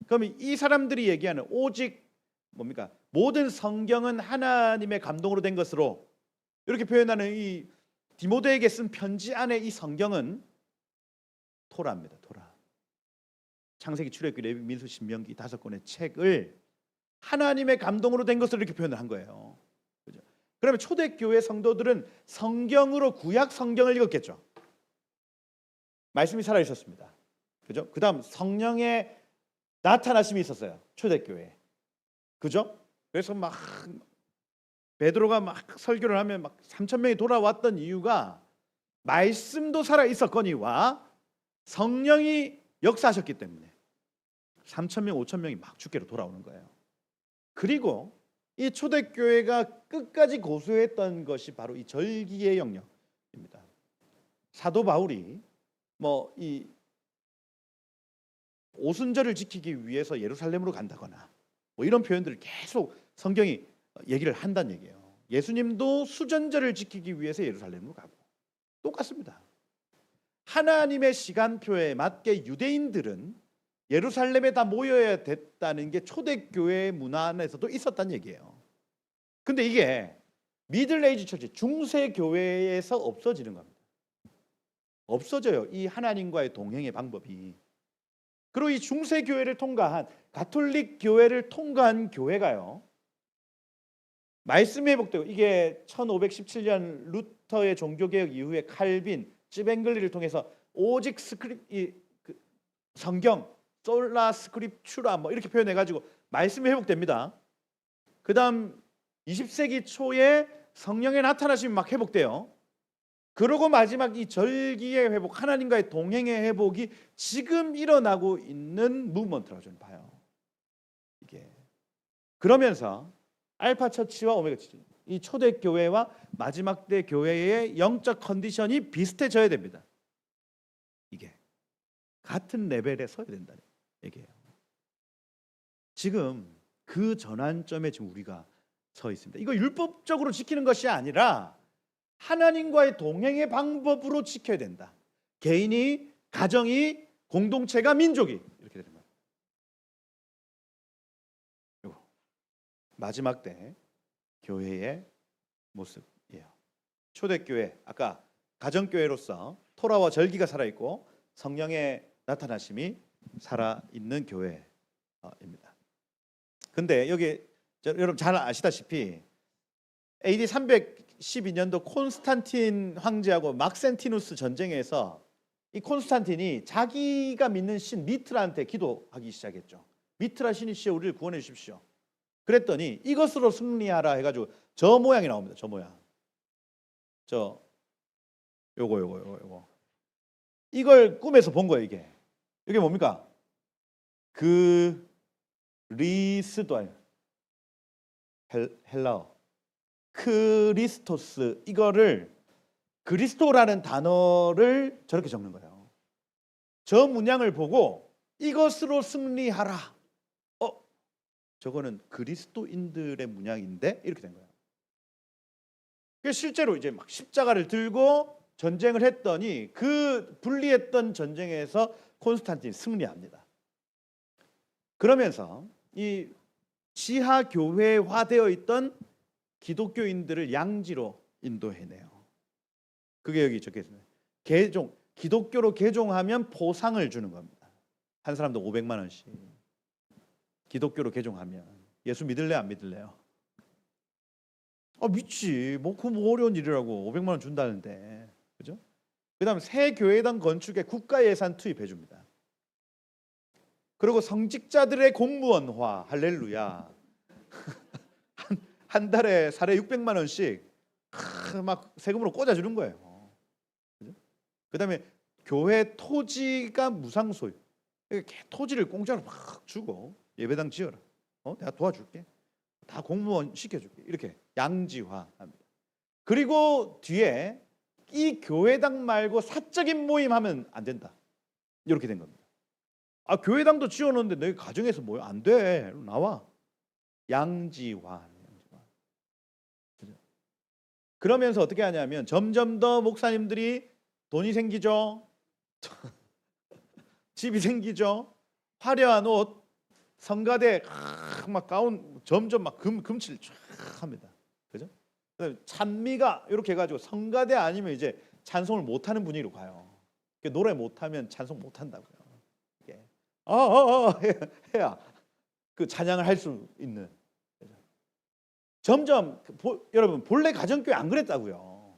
그럼 이 사람들이 얘기하는 오직 뭡니까? 모든 성경은 하나님의 감동으로 된 것으로 이렇게 표현하는 이 디모데에게 쓴 편지 안에 이 성경은 토라입니다. 토라. 창세기, 출애굽기, 레위기, 민수, 신명기 5권의 책을 하나님의 감동으로 된 것으로 이렇게 표현을 한 거예요. 그죠? 그러면 초대교회 성도들은 성경으로 구약 성경을 읽었겠죠. 말씀이 살아 있었습니다. 그죠? 그다음 성령의 나타나심이 있었어요. 초대교회에. 그죠? 그래서 막 베드로가 막 설교를 하면 막 3천 명이 돌아왔던 이유가 말씀도 살아 있었거니와 성령이 역사하셨기 때문에 3천 명, 5천 명이 막 주께로 돌아오는 거예요. 그리고 이 초대교회가 끝까지 고수했던 것이 바로 이 절기의 영역입니다. 사도 바울이 뭐 이 오순절을 지키기 위해서 예루살렘으로 간다거나 뭐 이런 표현들을 계속 성경이 얘기를 한다는 얘기예요. 예수님도 수전절을 지키기 위해서 예루살렘으로 가고 똑같습니다. 하나님의 시간표에 맞게 유대인들은 예루살렘에 다 모여야 됐다는 게 초대교회 문화 안에서도 있었다는 얘기예요. 근데 이게 미들에이지 처치, 중세교회에서 없어지는 겁니다. 없어져요. 이 하나님과의 동행의 방법이. 그리고 이 중세교회를 통과한 가톨릭 교회를 통과한 교회가요, 말씀이 회복되고, 이게 1517년 루터의 종교개혁 이후에 칼빈, 찌뱅글리를 통해서 오직 성경, 솔라 스크립추라 뭐 이렇게 표현해가지고 말씀이 회복됩니다. 그 다음 20세기 초에 성령의 나타나심이 막 회복돼요. 그러고 마지막 이 절기의 회복, 하나님과의 동행의 회복이 지금 일어나고 있는 무브먼트라고 저는 봐요. 이게 그러면서 알파 처치와 오메가 처치, 이 초대교회와 마지막 때 교회의 영적 컨디션이 비슷해져야 됩니다. 이게 같은 레벨에 서야 된다는 얘기예요. 지금 그 전환점에 지금 우리가 서 있습니다. 이거 율법적으로 지키는 것이 아니라 하나님과의 동행의 방법으로 지켜야 된다. 개인이, 가정이, 공동체가, 민족이 이렇게 되는 거예요. 그리고 마지막 때 교회의 모습이에요. 초대교회, 아까 가정교회로서 토라와 절기가 살아있고 성령의 나타나심이 살아있는 교회입니다. 근데 여기 여러분 잘 아시다시피 AD 312년도 콘스탄틴 황제하고 막센티누스 전쟁에서 이 콘스탄틴이 자기가 믿는 신 미트라한테 기도하기 시작했죠. 미트라 신이시여 우리를 구원해 주십시오. 그랬더니 이것으로 승리하라 해가지고 저 모양이 나옵니다. 저 모양. 요거. 이걸 꿈에서 본 거예요. 이게 뭡니까? 그리스도 아니에요. 헬라어. 크리스토스, 이거를 그리스도라는 단어를 저렇게 적는 거예요. 저 문양을 보고 이것으로 승리하라. 저거는 그리스도인들의 문양인데 이렇게 된 거예요. 실제로 이제 막 십자가를 들고 전쟁을 했더니 그 불리했던 전쟁에서 콘스탄틴이 승리합니다. 그러면서 이 지하 교회화되어 있던 기독교인들을 양지로 인도해내요. 그게 여기 적혀 있습니다. 기독교로 개종하면 포상을 주는 겁니다. 한 사람도 500만 원씩. 기독교로 개종하면. 예수 믿을래 안 믿을래요? 믿지. 그거 어려운 일이라고 500만 원 준다는데. 그죠? 그다음 새 교회당 건축에 국가 예산 투입해 줍니다. 그리고 성직자들의 공무원화, 할렐루야. 한 달에 사례 600만 원씩 막 세금으로 꽂아주는 거예요. 그다음에 교회 토지가 무상소유, 토지를 공짜로 막 주고 예배당 지어라. 내가 도와줄게. 다 공무원 시켜줄게. 이렇게 양지화합니다. 그리고 뒤에 이 교회당 말고 사적인 모임하면 안 된다. 이렇게 된 겁니다. 교회당도 지어놓는데 너희 가정에서 모여 안 돼. 나와. 양지화. 그러면서 어떻게 하냐면 점점 더 목사님들이 돈이 생기죠. 집이 생기죠. 화려한 옷, 성가대 막 가운 점점 막 금칠 쫙 합니다. 그죠? 찬미가 이렇게 해가지고 성가대 아니면 이제 찬송을 못하는 분위기로 가요. 노래 못하면 찬송 못한다고요. 해야 그 찬양을 할 수 있는. 점점 여러분 본래 가정교회 안 그랬다고요.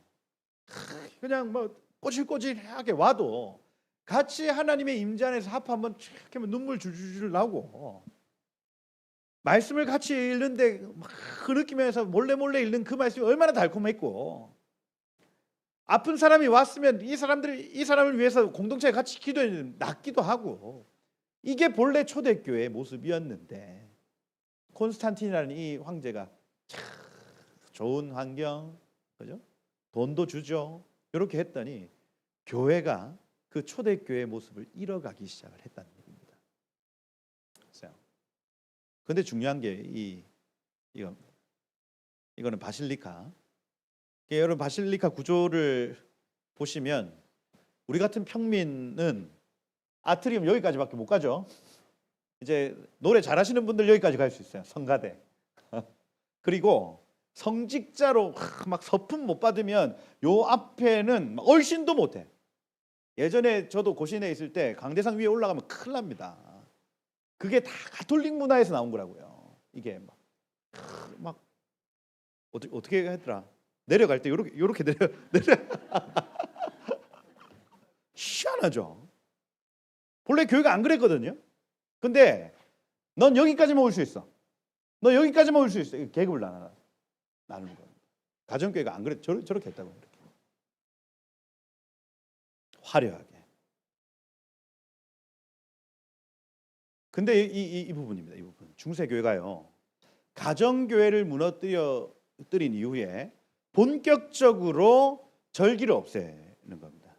그냥 뭐 꼬질꼬질하게 와도 같이 하나님의 임재 안에서 합하면 촥 하면 눈물 줄줄 나오고 말씀을 같이 읽는데 막 흐느끼면서 몰래 읽는 그 말씀이 얼마나 달콤했고, 아픈 사람이 왔으면 이 사람을 위해서 공동체에 같이 기도해 낫기도 하고, 이게 본래 초대교회의 모습이었는데, 콘스탄틴이라는 이 황제가 참 좋은 환경, 그죠? 돈도 주죠. 이렇게 했더니 교회가 그 초대교회의 모습을 잃어가기 시작을 했다는 얘기입니다. 그런데 중요한 게 이거는 바실리카. 여러분 바실리카 구조를 보시면 우리 같은 평민은 아트리움 여기까지밖에 못 가죠. 이제 노래 잘하시는 분들 여기까지 갈 수 있어요. 성가대. 그리고 성직자로 막 서품 못 받으면 요 앞에는 얼씬도 못해. 예전에 저도 고신에 있을 때 강대상 위에 올라가면 큰일 납니다. 그게 다 가톨릭 문화에서 나온 거라고요. 이게 막 어떻게 했더라? 내려갈 때 요렇게 내려 희한하죠. 본래 교회가 안 그랬거든요. 근데 넌 여기까지만 올 수 있어. 너 여기까지만 올 수 있어. 계급을 나누는 겁니다. 가정교회가 안 그래. 저렇게 했다고. 이렇게. 화려하게. 근데 이 부분입니다. 이 부분. 중세교회가요, 가정교회를 무너뜨린 이후에 본격적으로 절기를 없애는 겁니다.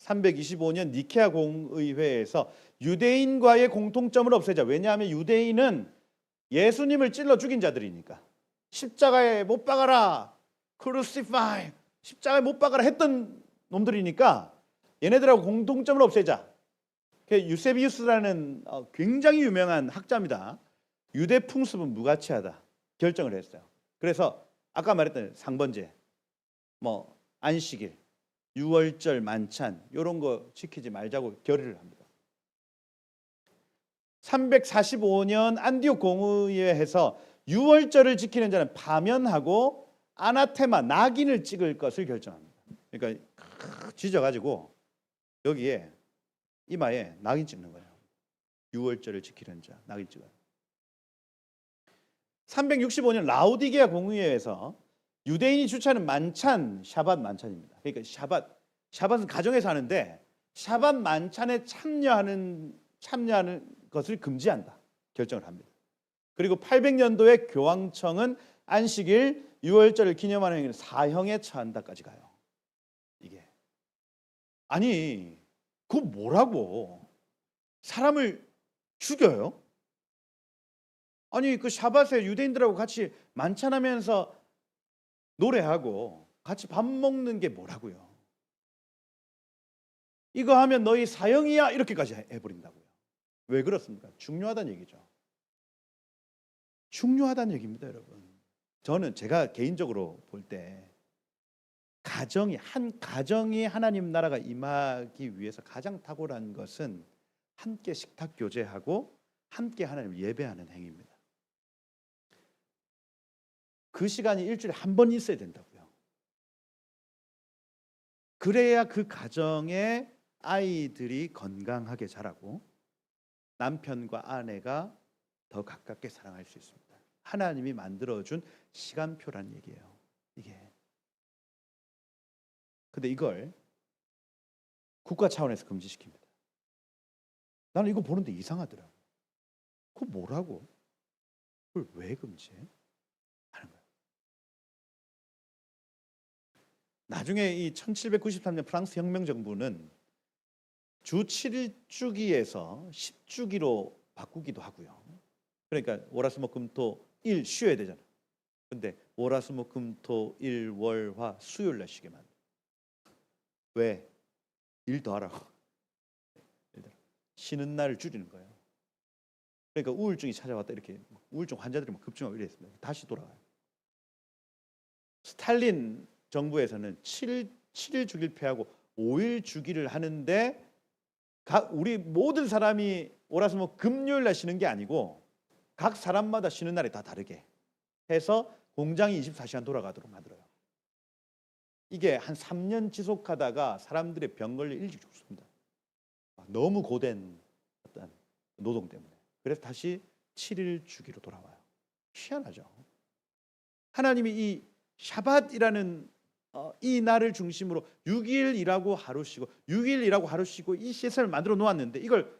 325년 니케아 공의회에서 유대인과의 공통점을 없애자. 왜냐하면 유대인은 예수님을 찔러 죽인 자들이니까, 십자가에 못 박아라, 크루시파이, 십자가에 못 박아라 했던 놈들이니까 얘네들하고 공통점을 없애자. 유세비우스라는 굉장히 유명한 학자입니다. 유대 풍습은 무가치하다 결정을 했어요. 그래서 아까 말했던 상번제, 안식일, 유월절, 만찬 이런 거 지키지 말자고 결의를 합니다. 345년 안디옥 공의회에서 유월절을 지키는 자는 파면하고 아나테마, 낙인을 찍을 것을 결정합니다. 그러니까 쥐져가지고 여기에 이마에 낙인 찍는 거예요. 유월절을 지키는 자 낙인 찍어요. 365년 라우디게아 공의회에서 유대인이 주최하는 만찬, 샤밧 만찬입니다. 그러니까 샤밧은 가정에서 하는데 샤밧 만찬에 참여하는 것을 금지한다 결정을 합니다. 그리고 800년도에 교황청은 안식일, 유월절을 기념하는 행위는 사형에 처한다까지 가요. 이게 아니 그거 뭐라고? 사람을 죽여요? 아니 그 샤밧에 유대인들하고 같이 만찬하면서 노래하고 같이 밥 먹는 게 뭐라고요? 이거 하면 너희 사형이야 이렇게까지 해버린다고요. 왜 그렇습니까? 중요하다는 얘기죠. 중요하다는 얘기입니다, 여러분. 제가 개인적으로 볼 때 한 가정이 하나님 나라가 임하기 위해서 가장 탁월한 것은 함께 식탁 교제하고 함께 하나님을 예배하는 행위입니다. 그 시간이 일주일에 한 번 있어야 된다고요. 그래야 그 가정의 아이들이 건강하게 자라고 남편과 아내가 더 가깝게 사랑할 수 있습니다. 하나님이 만들어준 시간표란 얘기예요. 이게. 근데 이걸 국가 차원에서 금지시킵니다. 나는 이거 보는데 이상하더라고요. 그거 뭐라고? 그걸 왜 금지해? 하는 거예요. 나중에 이 1793년 프랑스 혁명 정부는 주 7주기에서 10주기로 바꾸기도 하고요. 그러니까 월화수목금토 일 쉬어야 되잖아요. 근데 월화수목금토 일 월화 수요일 날 쉬게 만들어요. 왜? 일 더 하라고. 쉬는 날을 줄이는 거예요. 그러니까 우울증이 찾아왔다 이렇게 우울증 환자들이 막 급증하고 이랬습니다. 다시 돌아가요. 스탈린 정부에서는 7일 주기를 폐하고 5일 주기를 하는데 우리 모든 사람이 월화수목 금요일 날 쉬는 게 아니고 각 사람마다 쉬는 날이 다 다르게 해서 공장이 24시간 돌아가도록 만들어요. 이게 한 3년 지속하다가 사람들의 병 걸려 일찍 죽습니다. 너무 고된 어떤 노동 때문에. 그래서 다시 7일 주기로 돌아와요. 희한하죠. 하나님이 이 샤밧이라는 이 날을 중심으로 6일 일하고 하루 쉬고 6일 일하고 하루 쉬고 이 시스템을 만들어 놓았는데 이걸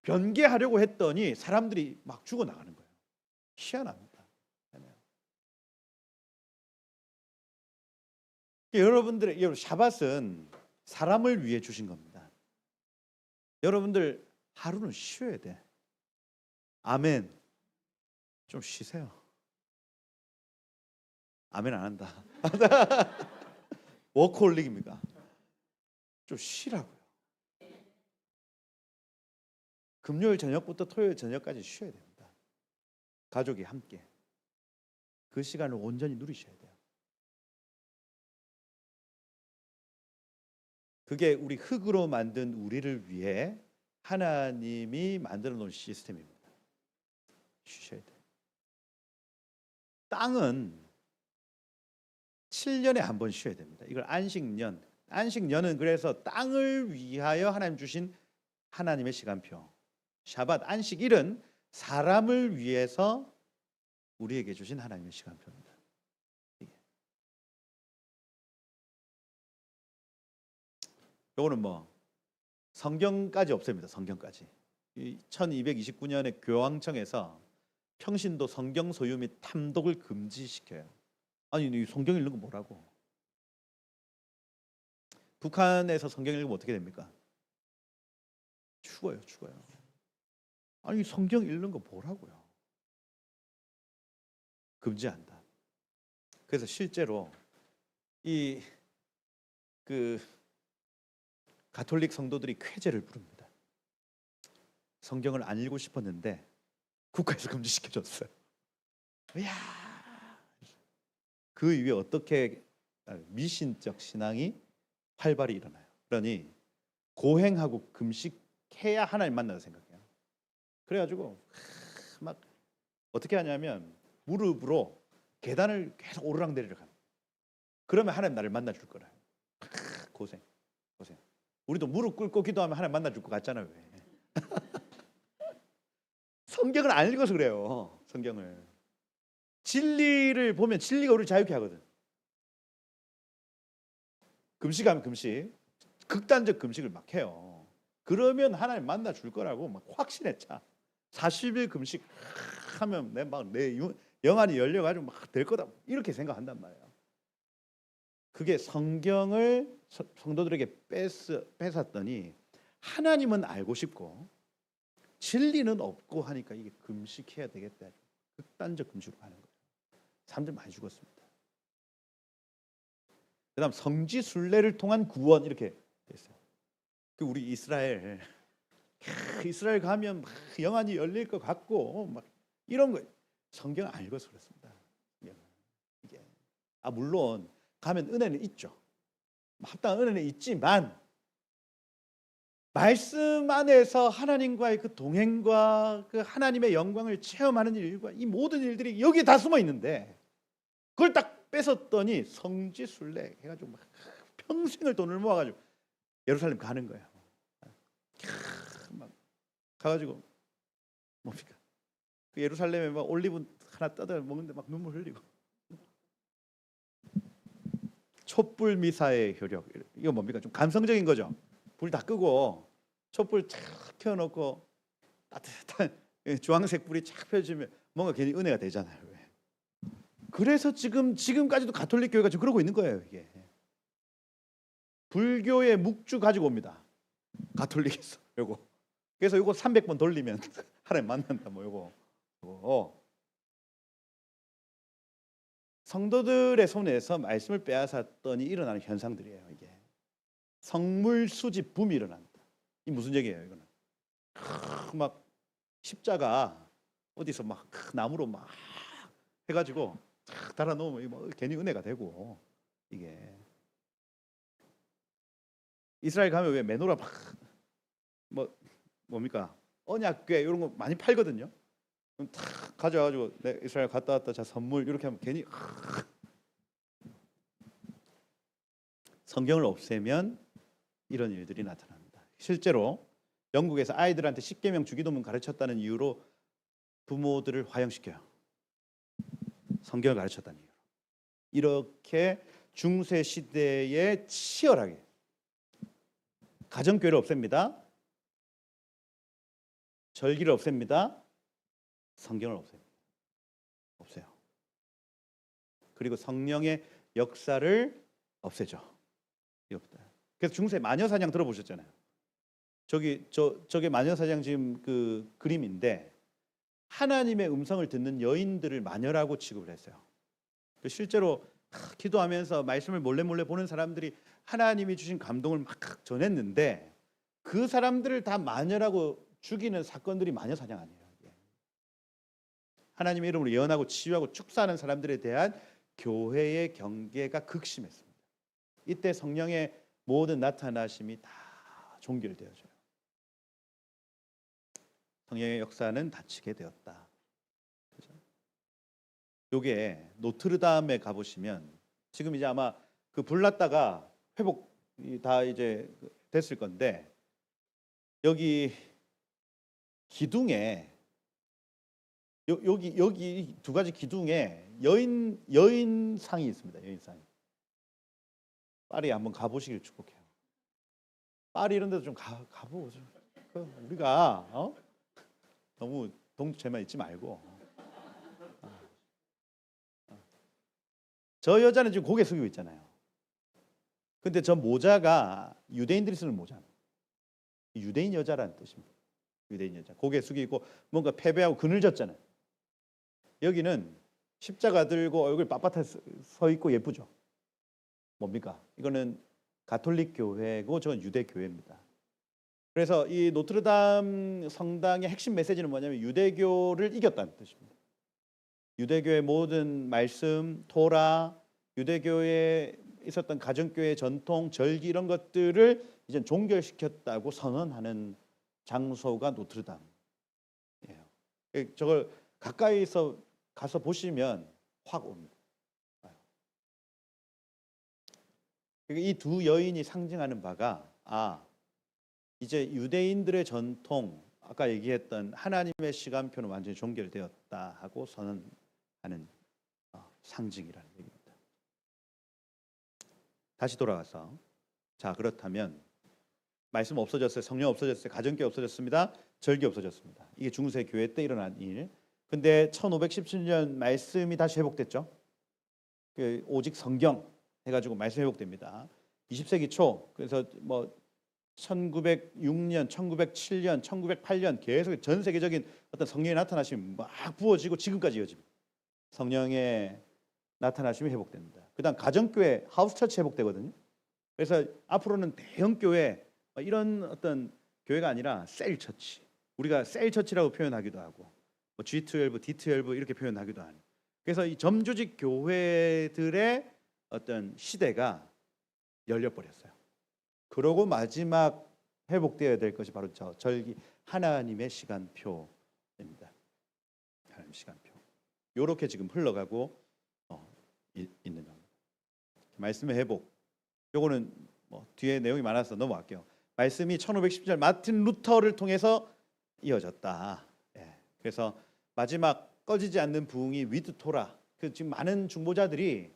변개하려고 했더니 사람들이 막 죽어 나가는 거예요. 희한합니다. 여러분들의 샤밧은 사람을 위해 주신 겁니다. 여러분들 하루는 쉬어야 돼. 아멘. 좀 쉬세요. 아멘 안 한다. 워크홀릭입니까? 좀 쉬라고요. 금요일 저녁부터 토요일 저녁까지 쉬어야 됩니다. 가족이 함께 그 시간을 온전히 누리셔야 돼요. 그게 우리 흙으로 만든 우리를 위해 하나님이 만들어 놓은 시스템입니다. 쉬셔야 돼요. 땅은 7년에 한 번 쉬어야 됩니다. 이걸 안식년. 안식년은 그래서 땅을 위하여 하나님 주신 하나님의 시간표. 샤밧 안식일은 사람을 위해서 우리에게 주신 하나님의 시간표입니다. 요거는 뭐 성경까지 없습니다. 성경까지. 1229년에 교황청에서 평신도 성경 소유 및 탐독을 금지시켜요. 아니 이 성경 읽는 거 뭐라고? 북한에서 성경 읽으면 어떻게 됩니까? 죽어요. 아니 성경 읽는 거 뭐라고요? 금지한다. 그래서 실제로 이 가톨릭 성도들이 쾌제를 부릅니다. 성경을 안 읽고 싶었는데 국가에서 금지시켜줬어요. 이야, 그 이후에 어떻게 미신적 신앙이 활발히 일어나요. 그러니 고행하고 금식해야 하나님 만나서 생각해요. 그래가지고 막 어떻게 하냐면 무릎으로 계단을 계속 오르락내리락 합니다. 그러면 하나님 나를 만나줄 거라. 고생. 우리도 무릎 꿇고 기도하면 하나님 만나줄 것 같잖아요. 왜? 성경을 안 읽어서 그래요. 성경을. 진리를 보면 진리가 우리를 자유케 하거든. 금식하면 금식, 극단적 금식을 막 해요. 그러면 하나님 만나줄 거라고 막 확신에 차. 40일 금식 하면 내 영안이 열려가지고 막 될 거다 이렇게 생각한단 말이에요. 그게 성경을 성도들에게 뺏었더니 하나님은 알고 싶고 진리는 없고 하니까 이게 금식해야 되겠다. 극단적 금식으로 하는 거예요. 사람들 많이 죽었습니다. 그다음 성지순례를 통한 구원 이렇게 됐어요. 그 우리 이스라엘 가면 막 영안이 열릴 것 같고 막 이런 거 성경 안 읽어서 그렇습니다. 이게 물론 가면 은혜는 있죠. 합당한 은혜는 있지만 말씀 안에서 하나님과의 그 동행과 그 하나님의 영광을 체험하는 일과 이 모든 일들이 여기에 다 숨어 있는데 그걸 딱 뺏었더니 성지순례 해가지고 막 평생을 돈을 모아가지고 예루살렘 가는 거예요. 막 가가지고 뭡니까? 그 예루살렘에 막 올리브 하나 뜯어 먹는데 막 눈물 흘리고 촛불 미사의 효력 이거 뭡니까? 좀 감성적인 거죠. 불 다 끄고 촛불 쫙 켜놓고 따뜻한 주황색 불이 쫙 펴지면 뭔가 괜히 은혜가 되잖아요. 왜? 그래서 지금까지도 가톨릭 교회가 지금 그러고 있는 거예요. 이게 불교의 묵주 가지고 옵니다. 가톨릭에서 요거. 그래서 요거 300번 돌리면 하나님 만난다. 뭐 요거. 성도들의 손에서 말씀을 빼앗았더니 일어나는 현상들이에요. 이게 성물 수집 붐이 일어납니다. 이 무슨 얘기예요? 이거는 막 십자가 어디서 막 나무로 막 해가지고 달아 놓으면 뭐 괜히 은혜가 되고 이게 이스라엘 가면 왜 메노라 뭡니까 언약궤 이런 거 많이 팔거든요. 그럼 탁 가져가지고 내 이스라엘 갔다 왔다 자 선물 이렇게 하면 괜히 성경을 없애면 이런 일들이 나타납니다. 실제로 영국에서 아이들한테 십계명 주기도문 가르쳤다는 이유로 부모들을 화형시켜요. 성경을 가르쳤다는 이유로 이렇게 중세 시대에 치열하게 가정교회를 없앱니다. 절기를 없앱니다. 성경을 없애요. 그리고 성령의 역사를 없애죠. 그래서 중세 마녀사냥 들어보셨잖아요. 저게 마녀사냥 지금 그 그림인데 하나님의 음성을 듣는 여인들을 마녀라고 취급을 했어요. 실제로 기도하면서 말씀을 몰래 보는 사람들이 하나님이 주신 감동을 막 전했는데 그 사람들을 다 마녀라고 죽이는 사건들이 마녀사냥 아니에요. 하나님의 이름으로 예언하고 치유하고 축사하는 사람들에 대한 교회의 경계가 극심했습니다. 이때 성령의 모든 나타나심이 다 종결되어져요. 성령의 역사는 닫히게 되었다. 요게 노트르담에 가보시면 지금 이제 아마 그 불났다가 회복이 다 이제 됐을 건데 여기 기둥에 여기 두 가지 기둥에 여인상이 있습니다. 여인상이. 파리 한번 가보시길 축복해요. 파리 이런 데도 좀 가보죠. 우리가 너무 동두채만 있지 말고. 저 여자는 지금 고개 숙이고 있잖아요. 근데 저 모자가 유대인들이 쓰는 모자입니다. 유대인 여자라는 뜻입니다. 유대인 여자. 고개 숙이고 뭔가 패배하고 그늘졌잖아요. 여기는 십자가 들고 얼굴 빳빳해 서 있고 예쁘죠. 뭡니까? 이거는 가톨릭 교회고 저건 유대 교회입니다. 그래서 이 노트르담 성당의 핵심 메시지는 뭐냐면 유대교를 이겼다는 뜻입니다. 유대교의 모든 말씀, 토라, 유대교에 있었던 가정교회 전통, 절기 이런 것들을 이제 종결시켰다고 선언하는 장소가 노트르담이에요. 저걸 가까이서 가서 보시면 확 옵니다. 이 두 여인이 상징하는 바가 이제 유대인들의 전통, 아까 얘기했던 하나님의 시간표는 완전히 종결되었다 하고 선언하는 상징이라는 얘기입니다. 다시 돌아가서 자 그렇다면 말씀 없어졌어요. 성령 없어졌어요. 가정교회 없어졌습니다. 절기 없어졌습니다. 이게 중세 교회 때 일어난 일. 근데 1517년 말씀이 다시 회복됐죠. 오직 성경 해가지고 말씀 회복됩니다. 20세기 초 그래서 뭐 1906년, 1907년, 1908년 계속 전 세계적인 어떤 성령의 나타나심이 막 부어지고 지금까지 이어집니다. 성령의 나타나심이 회복됩니다. 그다음 가정교회 하우스처치 회복되거든요. 그래서 앞으로는 대형 교회 이런 어떤 교회가 아니라 셀처치. 우리가 셀처치라고 표현하기도 하고 뭐 G12, D12 이렇게 표현하기도 하는. 그래서 이 점주직 교회들의 어떤 시대가 열려버렸어요. 그러고 마지막 회복되어야 될 것이 바로 저 절기 하나님의 시간표입니다. 하나님의 시간표. 이렇게 지금 흘러가고 있는 겁니다. 말씀의 회복. 요거는 뭐 뒤에 내용이 많아서 넘어갈게요. 말씀이 1510년 마틴 루터를 통해서 이어졌다. 그래서 마지막 꺼지지 않는 부흥이 위드 토라. 지금 많은 중보자들이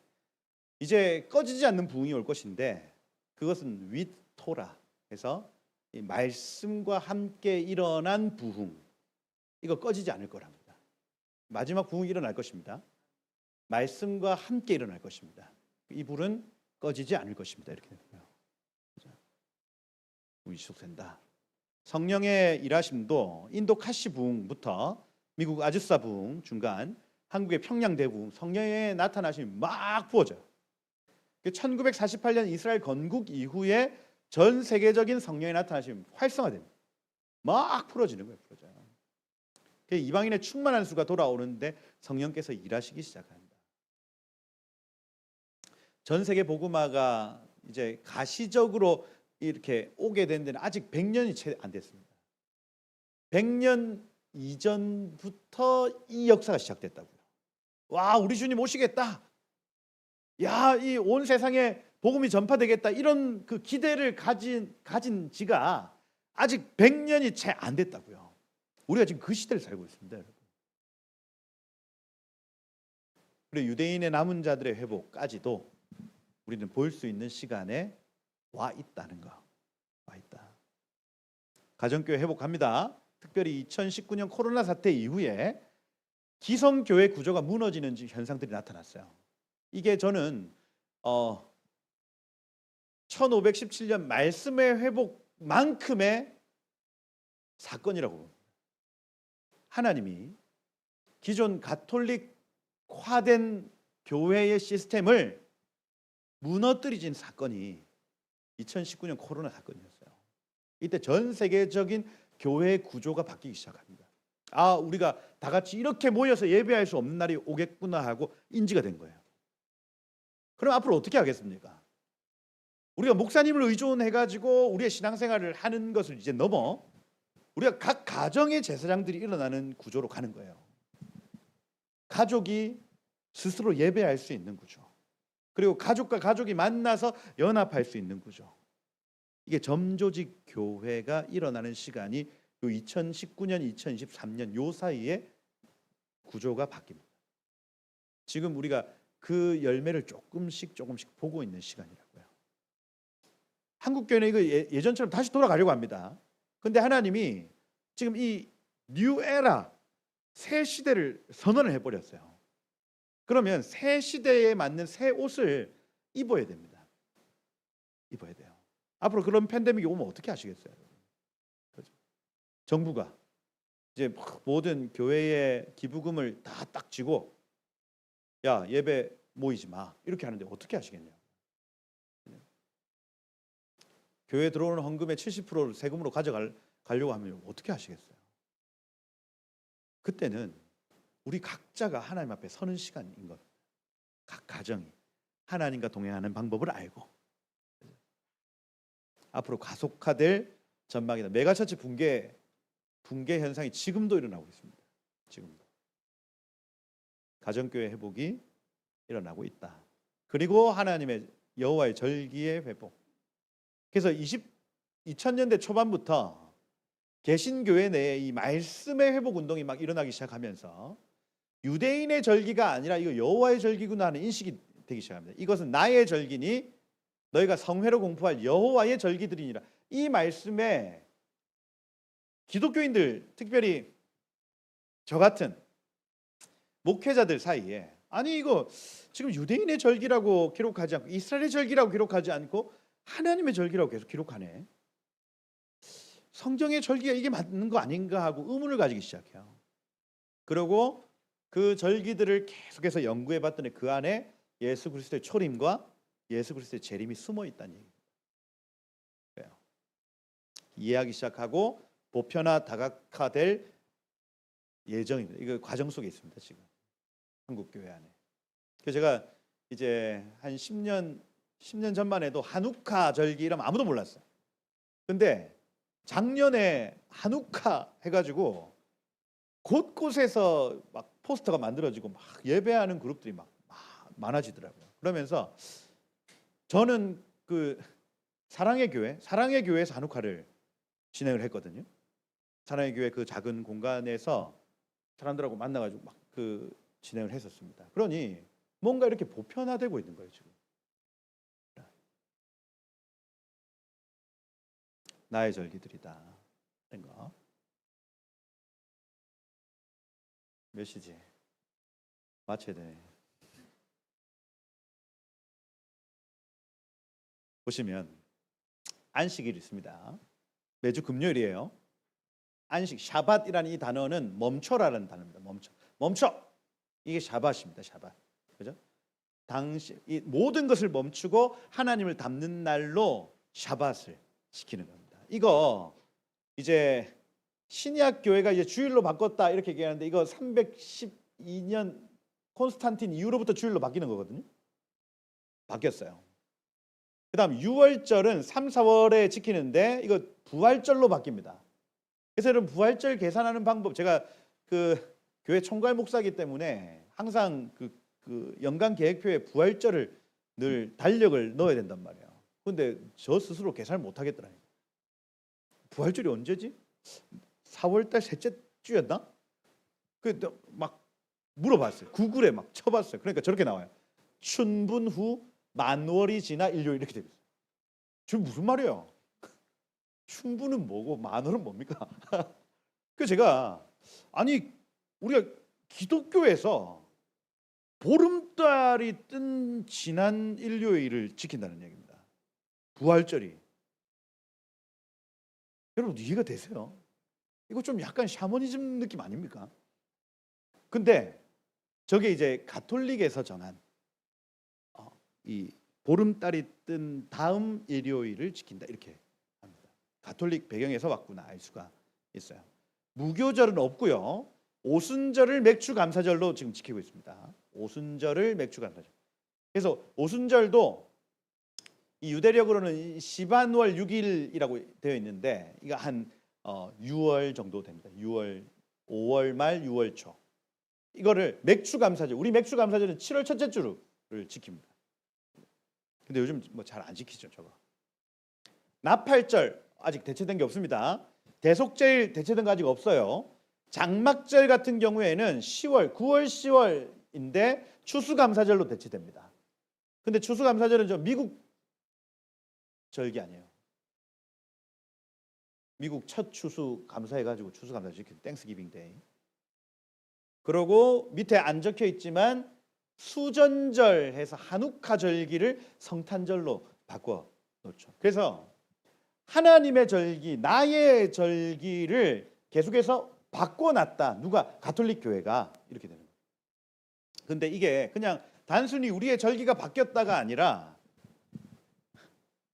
이제 꺼지지 않는 부흥이 올 것인데 그것은 위드 토라. 그래서 이 말씀과 함께 일어난 부흥. 이거 꺼지지 않을 거랍니다. 마지막 부흥이 일어날 것입니다. 말씀과 함께 일어날 것입니다. 이 불은 꺼지지 않을 것입니다. 이렇게 되고요. 지속된다. 성령의 일하심도 인도 카시 부흥부터 미국 아주사 부흥 중간, 한국의 평양 대부흥, 성령의 나타나심이 막 부어져요. 1948년 이스라엘 건국 이후에 전 세계적인 성령의 나타나심이 활성화됩니다. 막 풀어지는 거예요. 풀어져요. 이방인의 충만한 수가 돌아오는데 성령께서 일하시기 시작합니다. 전 세계 복음화가 이제 가시적으로 이렇게 오게 된 데는 아직 100년이 채 안 됐습니다. 100년 이전부터 이 역사가 시작됐다고요. 와, 우리 주님 오시겠다. 야, 이 온 세상에 복음이 전파되겠다. 이런 그 기대를 가진 지가 아직 100년이 채 안 됐다고요. 우리가 지금 그 시대를 살고 있습니다, 여러분. 그리고 유대인의 남은 자들의 회복까지도 우리는 볼 수 있는 시간에 와 있다는 거. 와 있다. 가정교회 회복합니다. 특별히 2019년 코로나 사태 이후에 기성교회 구조가 무너지는 현상들이 나타났어요. 이게 저는 1517년 말씀의 회복만큼의 사건이라고 봅니다. 하나님이 기존 가톨릭화된 교회의 시스템을 무너뜨리진 사건이 2019년 코로나 사건이었어요. 이때 전 세계적인 교회 구조가 바뀌기 시작합니다. 아, 우리가 다 같이 이렇게 모여서 예배할 수 없는 날이 오겠구나 하고 인지가 된 거예요. 그럼 앞으로 어떻게 하겠습니까? 우리가 목사님을 의존해가지고 우리의 신앙생활을 하는 것을 이제 넘어 우리가 각 가정의 제사장들이 일어나는 구조로 가는 거예요. 가족이 스스로 예배할 수 있는 구조. 그리고 가족과 가족이 만나서 연합할 수 있는 구조. 이게 점조직 교회가 일어나는 시간이 요 2019년, 2023년 요 사이에 구조가 바뀝니다. 지금 우리가 그 열매를 조금씩 보고 있는 시간이라고요. 한국 교회는 이거 예전처럼 다시 돌아가려고 합니다. 근데 하나님이 지금 이 뉴 에라, 새 시대를 선언을 해버렸어요. 그러면 새 시대에 맞는 새 옷을 입어야 됩니다. 입어야 돼요. 앞으로 그런 팬데믹이 오면 어떻게 하시겠어요? 그렇죠? 정부가 이제 모든 교회의 기부금을 다 딱 쥐고 야, 예배 모이지 마 이렇게 하는데 어떻게 하시겠냐고. 교회 들어오는 헌금의 70%를 세금으로 가져가려고 하면 어떻게 하시겠어요? 그때는 우리 각자가 하나님 앞에 서는 시간인 겁니다. 각 가정이 하나님과 동행하는 방법을 알고 앞으로 가속화될 전망이다. 메가처치 붕괴 현상이 지금도 일어나고 있습니다. 지금도 가정교회 회복이 일어나고 있다. 그리고 하나님의 여호와의 절기의 회복. 그래서 2000년대 초반부터 개신교회 내에 이 말씀의 회복 운동이 막 일어나기 시작하면서 유대인의 절기가 아니라 이거 여호와의 절기구나 하는 인식이 되기 시작합니다. 이것은 나의 절기니 너희가 성회로 공포할 여호와의 절기들이니라. 이 말씀에 기독교인들, 특별히 저 같은 목회자들 사이에 아니 이거 지금 유대인의 절기라고 기록하지 않고 이스라엘의 절기라고 기록하지 않고 하나님의 절기라고 계속 기록하네. 성경의 절기가 이게 맞는 거 아닌가 하고 의문을 가지기 시작해요. 그리고 그 절기들을 계속해서 연구해 봤더니 그 안에 예수 그리스도의 초림과 예수 그리스도의 재림이 숨어 있다는 얘기입니다. 그래요. 이해하기 시작하고 보편화 다각화될 예정입니다. 이거 과정 속에 있습니다. 지금 한국 교회 안에. 그래서 제가 이제 한 10년 전만 해도 한우카 절기 이러면 아무도 몰랐어요. 근데 작년에 한우카 해가지고 곳곳에서 막 포스터가 만들어지고 막 예배하는 그룹들이 막 많아지더라고요. 그러면서 저는 그 사랑의 교회에서 한우카를 진행을 했거든요. 사랑의 교회 그 작은 공간에서 사람들하고 만나가지고 막 그 진행을 했었습니다. 그러니 뭔가 이렇게 보편화되고 있는 거예요 지금. 나의 절기들이다. 된 거. 몇 시지? 마쳐야 되네. 보시면 안식일이 있습니다. 매주 금요일이에요. 안식, 샤밧이라는 이 단어는 멈춰라는 단어입니다. 멈춰. 이게 샤밧입니다. 샤밧. 그죠? 당시 이 모든 것을 멈추고 하나님을 담는 날로 샤밧을 시키는 겁니다. 이거 이제 신약 교회가 이제 주일로 바꿨다 이렇게 얘기하는데 이거 312년 콘스탄틴 이후로부터 주일로 바뀌는 거거든요. 바뀌었어요. 그다음 6월절은 3, 4월에 지키는데 이거 부활절로 바뀝니다. 그래서 여러분 부활절 계산하는 방법 제가 그 교회 총괄 목사이기 때문에 항상 그 연간 계획표에 부활절을 늘 달력을 넣어야 된단 말이에요. 근데 저 스스로 계산을 못 하겠더라고요. 부활절이 언제지? 4월달 셋째 주였나? 그 막 물어봤어요. 구글에 막 쳐봤어요. 그러니까 저렇게 나와요. 춘분 후 만월이 지나 일요일 이렇게 되어 있어요. 지금 무슨 말이에요? 춘분은 뭐고 만월은 뭡니까? 그 제가 아니 우리가 기독교에서 보름달이 뜬 지난 일요일을 지킨다는 얘기입니다. 부활절이. 여러분 이해가 되세요? 이거 좀 약간 샤머니즘 느낌 아닙니까? 근데 저게 이제 가톨릭에서 정한 이 보름달이 뜬 다음 일요일을 지킨다 이렇게 합니다. 가톨릭 배경에서 왔구나 알 수가 있어요. 무교절은 없고요. 오순절을 맥주감사절로 지금 지키고 있습니다. 오순절을 맥주감사절. 그래서 오순절도 이 유대력으로는 시반월 6일이라고 되어 있는데 이거 한 6월 정도 됩니다. 6월 5월 말 6월 초. 이거를 맥주감사절. 우리 맥주감사절은 7월 첫째 주를 지킵니다. 근데 요즘 뭐 잘 안 지키죠, 저거. 나팔절 아직 대체된 게 없습니다. 대속제일 대체된 거 아직 없어요. 장막절 같은 경우에는 10월, 9월, 10월인데 추수감사절로 대체됩니다. 근데 추수감사절은 저 미국 절기 아니에요. 미국 첫 추수 감사해가지고 추수감사 지킨 땡스기빙 데이. 그러고 밑에 안 적혀 있지만 수전절 해서 한우카 절기를 성탄절로 바꿔 놓죠. 그래서 하나님의 절기, 나의 절기를 계속해서 바꿔놨다. 누가? 가톨릭 교회가 이렇게 되는 거예요. 근데 이게 그냥 단순히 우리의 절기가 바뀌었다가 아니라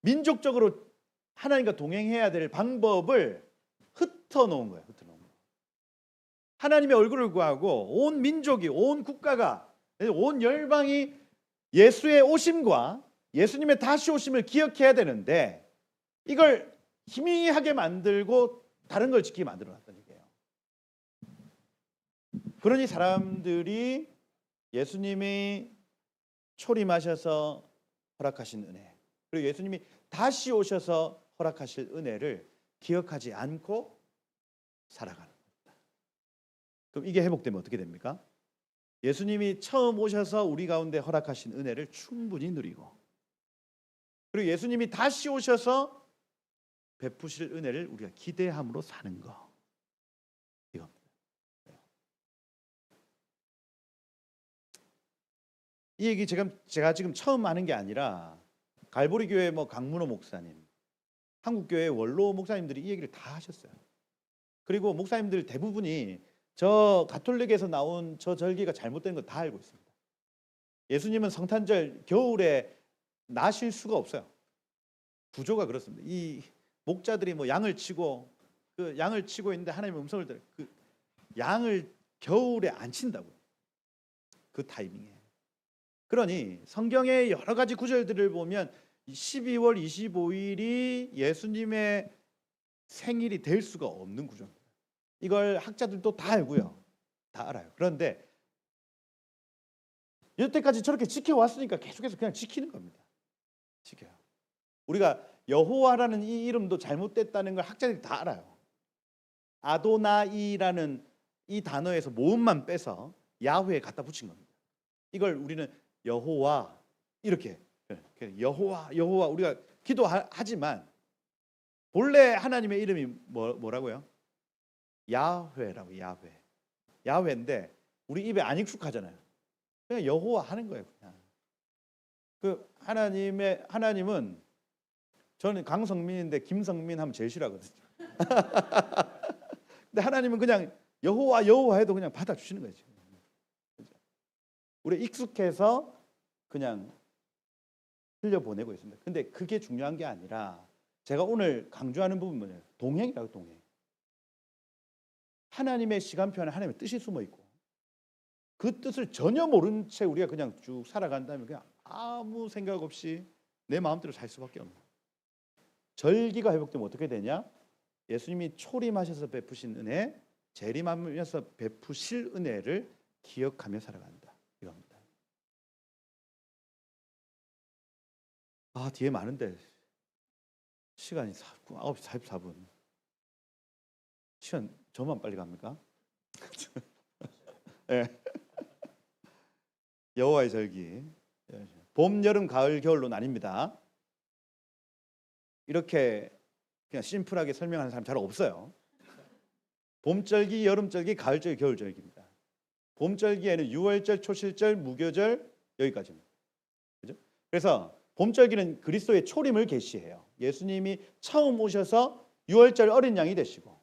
민족적으로 하나님과 동행해야 될 방법을 흩어놓은 거예요. 흩어놓은 거예요. 하나님의 얼굴을 구하고 온 민족이, 온 국가가, 온 열방이 예수의 오심과 예수님의 다시 오심을 기억해야 되는데 이걸 희미하게 만들고 다른 걸 지키게 만들어놨다는 얘기예요. 그러니 사람들이 예수님이 초림하셔서 허락하신 은혜, 그리고 예수님이 다시 오셔서 허락하실 은혜를 기억하지 않고 살아가는 겁니다. 그럼 이게 회복되면 어떻게 됩니까? 예수님이 처음 오셔서 우리 가운데 허락하신 은혜를 충분히 누리고, 그리고 예수님이 다시 오셔서 베푸실 은혜를 우리가 기대함으로 사는 거, 이겁니다. 이 얘기 제가 지금 처음 하는 게 아니라 갈보리 교회 뭐 강문호 목사님, 한국 교회 원로 목사님들이 이 얘기를 다 하셨어요. 그리고 목사님들 대부분이 저 가톨릭에서 나온 저 절기가 잘못된 거 다 알고 있습니다. 예수님은 성탄절 겨울에 나실 수가 없어요. 구조가 그렇습니다. 이 목자들이 뭐 양을 치고 있는데 하나님의 음성을 들어요. 그 양을 겨울에 안 친다고요. 그 타이밍에. 그러니 성경의 여러 가지 구절들을 보면 12월 25일이 예수님의 생일이 될 수가 없는 구조입니다. 이걸 학자들도 다 알고요. 다 알아요. 그런데 여태까지 저렇게 지켜왔으니까 계속해서 그냥 지키는 겁니다. 지켜요. 우리가 여호와라는 이 이름도 잘못됐다는 걸 학자들이 다 알아요. 아도나이라는 이 단어에서 모음만 빼서 야훼에 갖다 붙인 겁니다. 이걸 우리는 여호와 이렇게 여호와 우리가 기도하지만 본래 하나님의 이름이 뭐라고요? 야훼라고. 야훼인데 우리 입에 안 익숙하잖아요. 그냥 여호와 하는 거예요. 그냥. 그 하나님은 저는 강성민인데 김성민 하면 제일 싫어하거든요. 근데 하나님은 그냥 여호와 해도 그냥 받아주시는 거예요. 우리 익숙해서 그냥 흘려보내고 있습니다. 근데 그게 중요한 게 아니라 제가 오늘 강조하는 부분은 동행이라고. 동행. 하나님의 시간표에 하나님의 뜻이 숨어 있고 그 뜻을 전혀 모른 채 우리가 그냥 쭉 살아간다면 그냥 아무 생각 없이 내 마음대로 살 수밖에 없는 거예요. 절기가 회복되면 어떻게 되냐? 예수님이 초림하셔서 베푸신 은혜, 재림하면서 베푸실 은혜를 기억하며 살아간다. 이겁니다. 뒤에 많은데 시간이 9시 44분. 시간 저만 빨리 갑니까? 네. 여호와의 절기. 봄, 여름, 가을, 겨울로 나뉩니다. 이렇게 그냥 심플하게 설명하는 사람 잘 없어요. 봄절기, 여름절기, 가을절기, 겨울절기입니다. 봄절기에는 유월절, 초실절, 무교절 여기까지입니다. 그죠? 그래서 봄절기는 그리스도의 초림을 계시해요. 예수님이 처음 오셔서 유월절 어린 양이 되시고,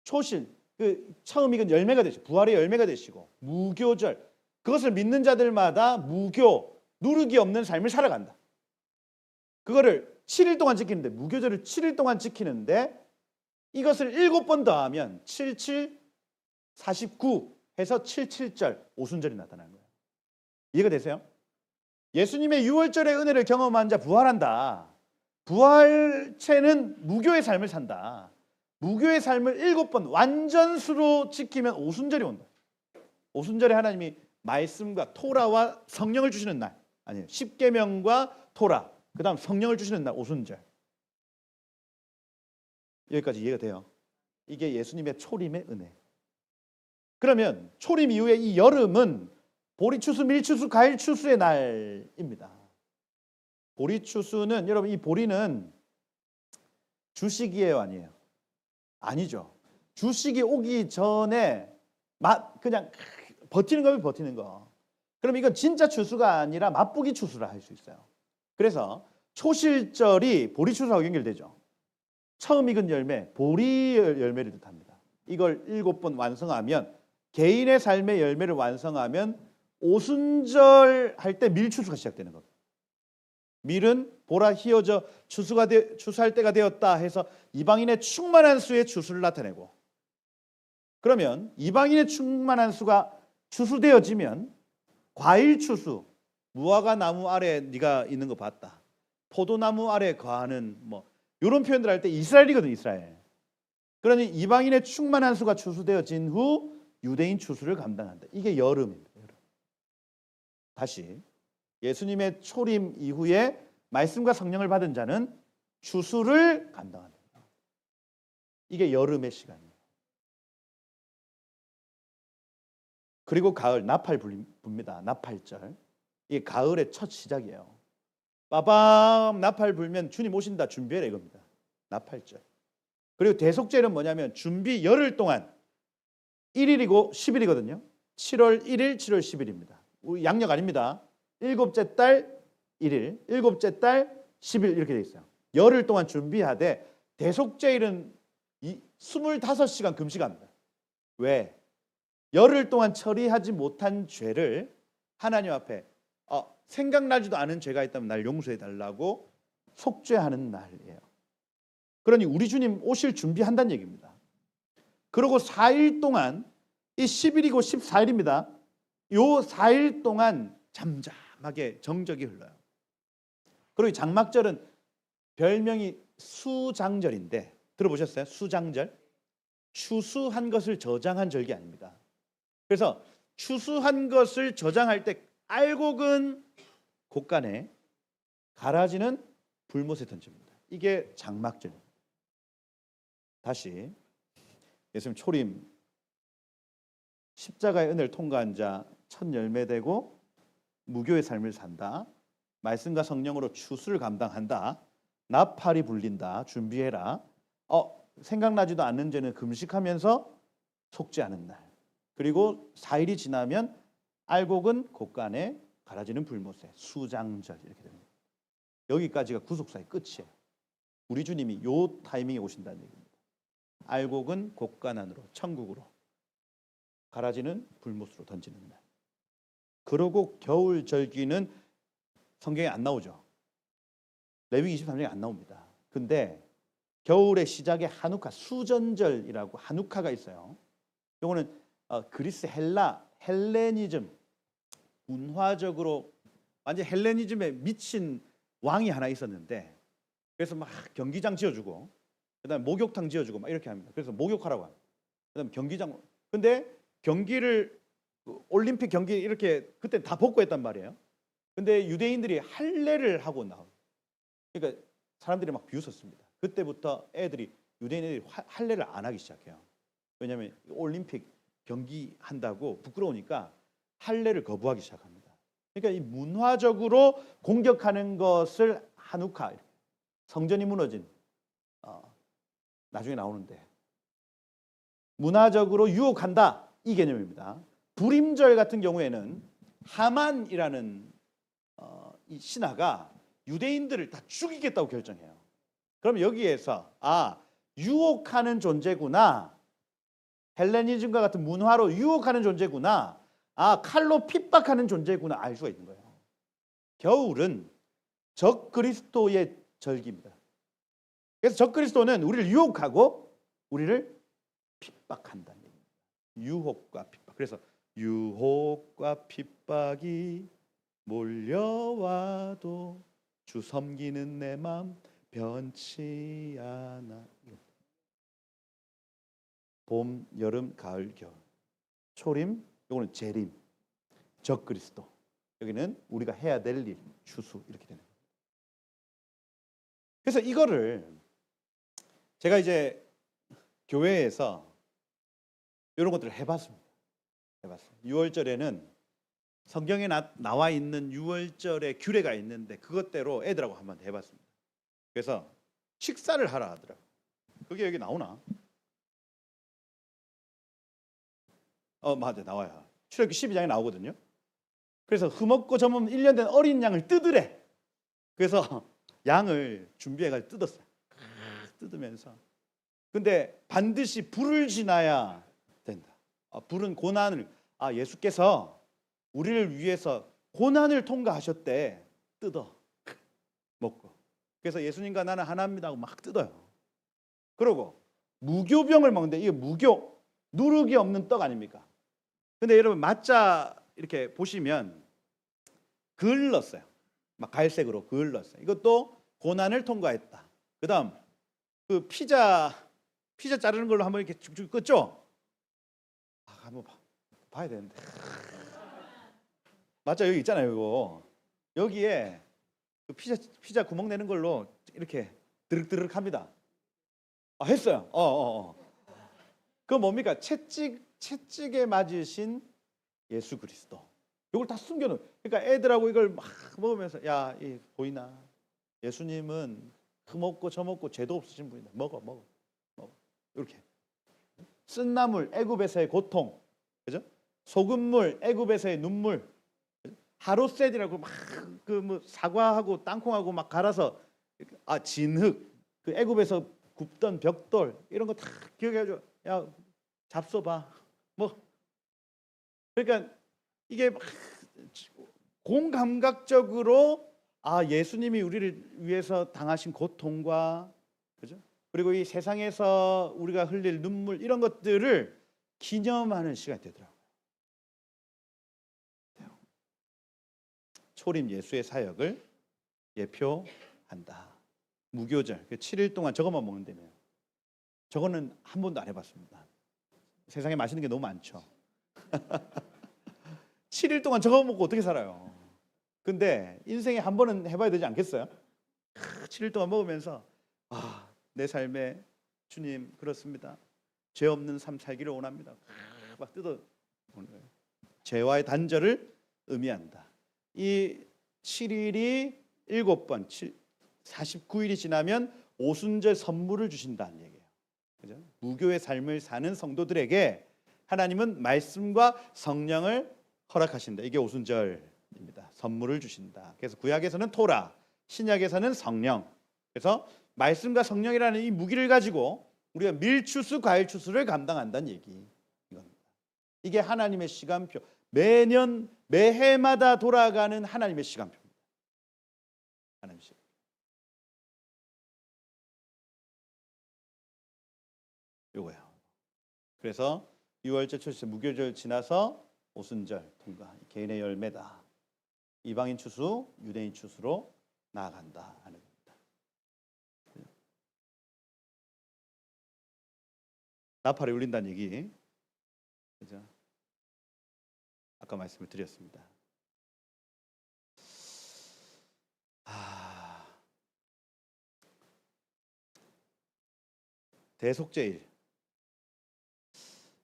초실 그 처음 익은 열매가 되시고, 부활의 열매가 되시고, 무교절 그것을 믿는 자들마다 무교 누르기 없는 삶을 살아간다. 그거를 7일 동안 지키는데, 무교절을 7일 동안 지키는데 이것을 7번 더하면 77, 49 해서 77절 오순절이 나타나는 거예요. 이해가 되세요? 예수님의 유월절의 은혜를 경험한 자 부활한다. 부활체는 무교의 삶을 산다. 무교의 삶을 7번 완전수로 지키면 오순절이 온다. 오순절에 하나님이 말씀과 토라와 성령을 주시는 날, 아니에요. 십계명과 토라, 그 다음 성령을 주시는 날 오순절. 여기까지 이해가 돼요? 이게 예수님의 초림의 은혜. 그러면 초림 이후에 이 여름은 보리추수, 밀추수, 가일추수의 날입니다. 보리추수는, 여러분 이 보리는 주식이에요, 아니에요? 아니죠. 주식이 오기 전에 그냥 버티는 거면 버티는 거. 그럼 이건 진짜 추수가 아니라 맛보기 추수라 할 수 있어요. 그래서 초실절이 보리추수하고 연결되죠. 처음 익은 열매, 보리 열매를 뜻합니다. 이걸 7번 완성하면, 개인의 삶의 열매를 완성하면 오순절 할 때 밀추수가 시작되는 겁니다. 밀은 보라 희어져 추수할 때가 되었다 해서 이방인의 충만한 수의 추수를 나타내고, 그러면 이방인의 충만한 수가 추수되어지면 과일 추수, 무화과 나무 아래 네가 있는 거 봤다, 포도나무 아래 거하는 뭐 이런 표현들 할 때 이스라엘이거든, 이스라엘. 그러니 이방인의 충만한 수가 추수되어진 후 유대인 추수를 감당한다. 이게 여름입니다. 여름. 다시 예수님의 초림 이후에 말씀과 성령을 받은 자는 추수를 감당한다. 이게 여름의 시간이에요. 그리고 가을, 나팔 붑니다. 나팔절. 이게 가을의 첫 시작이에요. 빠밤 나팔 불면 주님 오신다, 준비해라 이겁니다. 나팔절. 그리고 대속절은 뭐냐면 준비 열흘 동안, 1일이고 10일이거든요. 7월 1일, 7월 10일입니다. 우리 양력 아닙니다. 일곱째 달 1일, 일곱째 달 10일 이렇게 돼 있어요. 열흘 동안 준비하되 대속제일은 25시간 금식합니다. 왜? 열흘 동안 처리하지 못한 죄를 하나님 앞에 생각나지도 않은 죄가 있다면 날 용서해 달라고 속죄하는 날이에요. 그러니 우리 주님 오실 준비한다는 얘기입니다. 그리고 4일 동안, 이 10일이고 14일입니다. 요 4일 동안 잠잠하게 정적이 흘러요. 그리고 장막절은 별명이 수장절인데, 들어보셨어요? 수장절? 추수한 것을 저장한 절기 아닙니다. 그래서 추수한 것을 저장할 때 알곡은 곳간에, 가라지는 불못에 던집니다. 이게 장막절입니다. 다시 예수님 초림, 십자가의 은혜를 통과한 자 첫 열매되고 무교의 삶을 산다. 말씀과 성령으로 추수를 감당한다. 나팔이 불린다. 준비해라. 생각나지도 않는 죄는 금식하면서 속죄하는 날. 그리고 4일이 지나면 알곡은 곳간에, 가라지는 불못에, 수장절 이렇게 됩니다. 여기까지가 구속사의 끝이에요. 우리 주님이 요 타이밍에 오신다는 얘기입니다. 알곡은 곳간 안으로, 천국으로, 가라지는 불못으로 던지는 날. 그러고 겨울 절기는 성경에 안 나오죠. 레위기 23장에 안 나옵니다. 근데 겨울의 시작에 하누카, 수전절이라고 하누카가 있어요. 이거는 그리스 헬레니즘, 문화적으로 완전 헬레니즘에 미친 왕이 하나 있었는데, 그래서 막 경기장 지어주고, 그다음에 목욕탕 지어주고 막 이렇게 합니다. 그래서 목욕하라고 합니다. 그다음에 경기장, 근데 경기를, 올림픽 경기 이렇게 그때 다 벗고 했단 말이에요. 근데 유대인들이 할례를 하고 나와요. 그러니까 사람들이 막 비웃었습니다. 그때부터 유대인 애들이 할례를 안 하기 시작해요. 왜냐하면 올림픽 경기 한다고 부끄러우니까 할례를 거부하기 시작합니다. 그러니까 이 문화적으로 공격하는 것을 한우카, 성전이 무너진 나중에 나오는데 문화적으로 유혹한다 이 개념입니다. 불임절 같은 경우에는 하만이라는 이 신하가 유대인들을 다 죽이겠다고 결정해요. 그럼 여기에서 유혹하는 존재구나. 헬레니즘과 같은 문화로 유혹하는 존재구나. 칼로 핍박하는 존재구나 알 수가 있는 거예요. 겨울은 적그리스도의 절기입니다. 그래서 적그리스도는 우리를 유혹하고 우리를 핍박한다는 얘기입니다. 유혹과 핍박. 그래서 유혹과 핍박이 몰려와도 주 섬기는 내 맘 변치 않아. 봄, 여름, 가을, 겨울. 초림, 요거는 재림. 적그리스도. 여기는 우리가 해야 될 일, 추수 이렇게 되는 거예요. 그래서 이거를 제가 이제 교회에서 이런 것들을 해봤습니다. 6월절에는 성경에 나와 있는 6월절의 규례가 있는데 그것대로 애들하고 한번 해봤습니다. 그래서 식사를 하라 하더라고요. 그게 여기 나오나? 맞아, 나와요. 출애굽기 12장에 나오거든요. 그래서 흠없고 점없는 1년 된 어린 양을 뜯으래. 그래서 양을 준비해가지고 뜯었어요. 뜯으면서 근데 반드시 불을 지나야 된다. 불은 고난을 예수께서 우리를 위해서 고난을 통과하셨대. 뜯어 먹고. 그래서 예수님과 나는 하나입니다 하고 막 뜯어요. 그러고 무교병을 먹는데 이게 무교 누룩이 없는 떡 아닙니까? 근데 여러분 맞자 이렇게 보시면 글 넣었어요. 막 갈색으로 글 넣었어요. 이것도 고난을 통과했다. 그다음 그 피자 자르는 걸로 한번 이렇게 쭉쭉 껐죠? 한번 봐야 되는데. 맞죠? 여기 있잖아요. 이거 여기에 그 피자 구멍 내는 걸로 이렇게 드륵드륵 합니다. 했어요. 그거 뭡니까? 채찍에 맞으신 예수 그리스도. 이걸 다 숨겨놓은. 그러니까 애들하고 이걸 막 먹으면서 이 보이나? 예수님은 흠없고 점없고 죄도 없으신 분이다. 먹어. 이렇게. 쓴나물 애굽에서의 고통, 그죠? 소금물 애굽에서의 눈물, 하롯셋이라고 막 그 사과하고 땅콩하고 막 갈아서 진흙 그 애굽에서 굽던 벽돌 이런 거 다 기억해가지고 잡숴봐 뭐. 그러니까 이게 막 공감각적으로 예수님이 우리를 위해서 당하신 고통과, 그죠? 그리고 이 세상에서 우리가 흘릴 눈물 이런 것들을 기념하는 시간이 되더라고요. 초림 예수의 사역을 예표한다. 무교절 7일 동안 저것만 먹는다며. 저거는 한 번도 안 해봤습니다. 세상에 맛있는 게 너무 많죠. 7일 동안 저거 먹고 어떻게 살아요? 근데 인생에 한 번은 해봐야 되지 않겠어요? 7일 동안 먹으면서 내 삶에 주님 그렇습니다. 죄 없는 삶 살기를 원합니다. 막 뜯어 보는 거예요. 죄와의 단절을 의미한다. 이 7일이 7번, 49일이 지나면 오순절 선물을 주신다는 얘기예요. 그죠? 무교의 삶을 사는 성도들에게 하나님은 말씀과 성령을 허락하신다. 이게 오순절입니다. 선물을 주신다. 그래서 구약에서는 토라, 신약에서는 성령. 그래서 말씀과 성령이라는 이 무기를 가지고 우리가 밀추수, 과일추수를 감당한다는 얘기 이겁니다. 이게 하나님의 시간표. 매해마다 돌아가는 하나님의 시간표입니다. 하나님의 시간표. 요거예요. 그래서 6월절, 초절, 무교절 지나서 오순절 통과. 개인의 열매다. 이방인 추수, 유대인 추수로 나아간다 하는 겁니다. 나팔이 울린다는 얘기, 그죠? 아까 말씀을 드렸습니다. 대속죄일.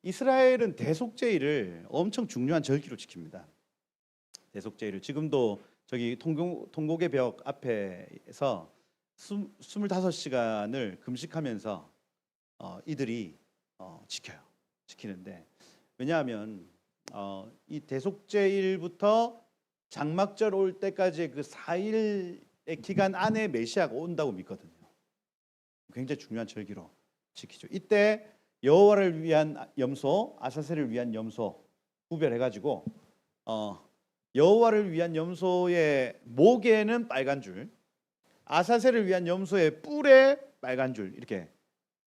이스라엘은 대속죄일을 엄청 중요한 절기로 지킵니다. 대속제일을 지금도 저기 통곡의 벽 앞에서 25시간을 금식하면서 이들이 지키는데, 왜냐하면 이 대속제일부터 장막절 올 때까지의 그 4일의 기간 안에 메시아가 온다고 믿거든요. 굉장히 중요한 절기로 지키죠. 이때 여호와를 위한 염소, 아사셀을 위한 염소 구별해가지고 여호와를 위한 염소의 목에는 빨간 줄, 아사셀을 위한 염소의 뿔에 빨간 줄 이렇게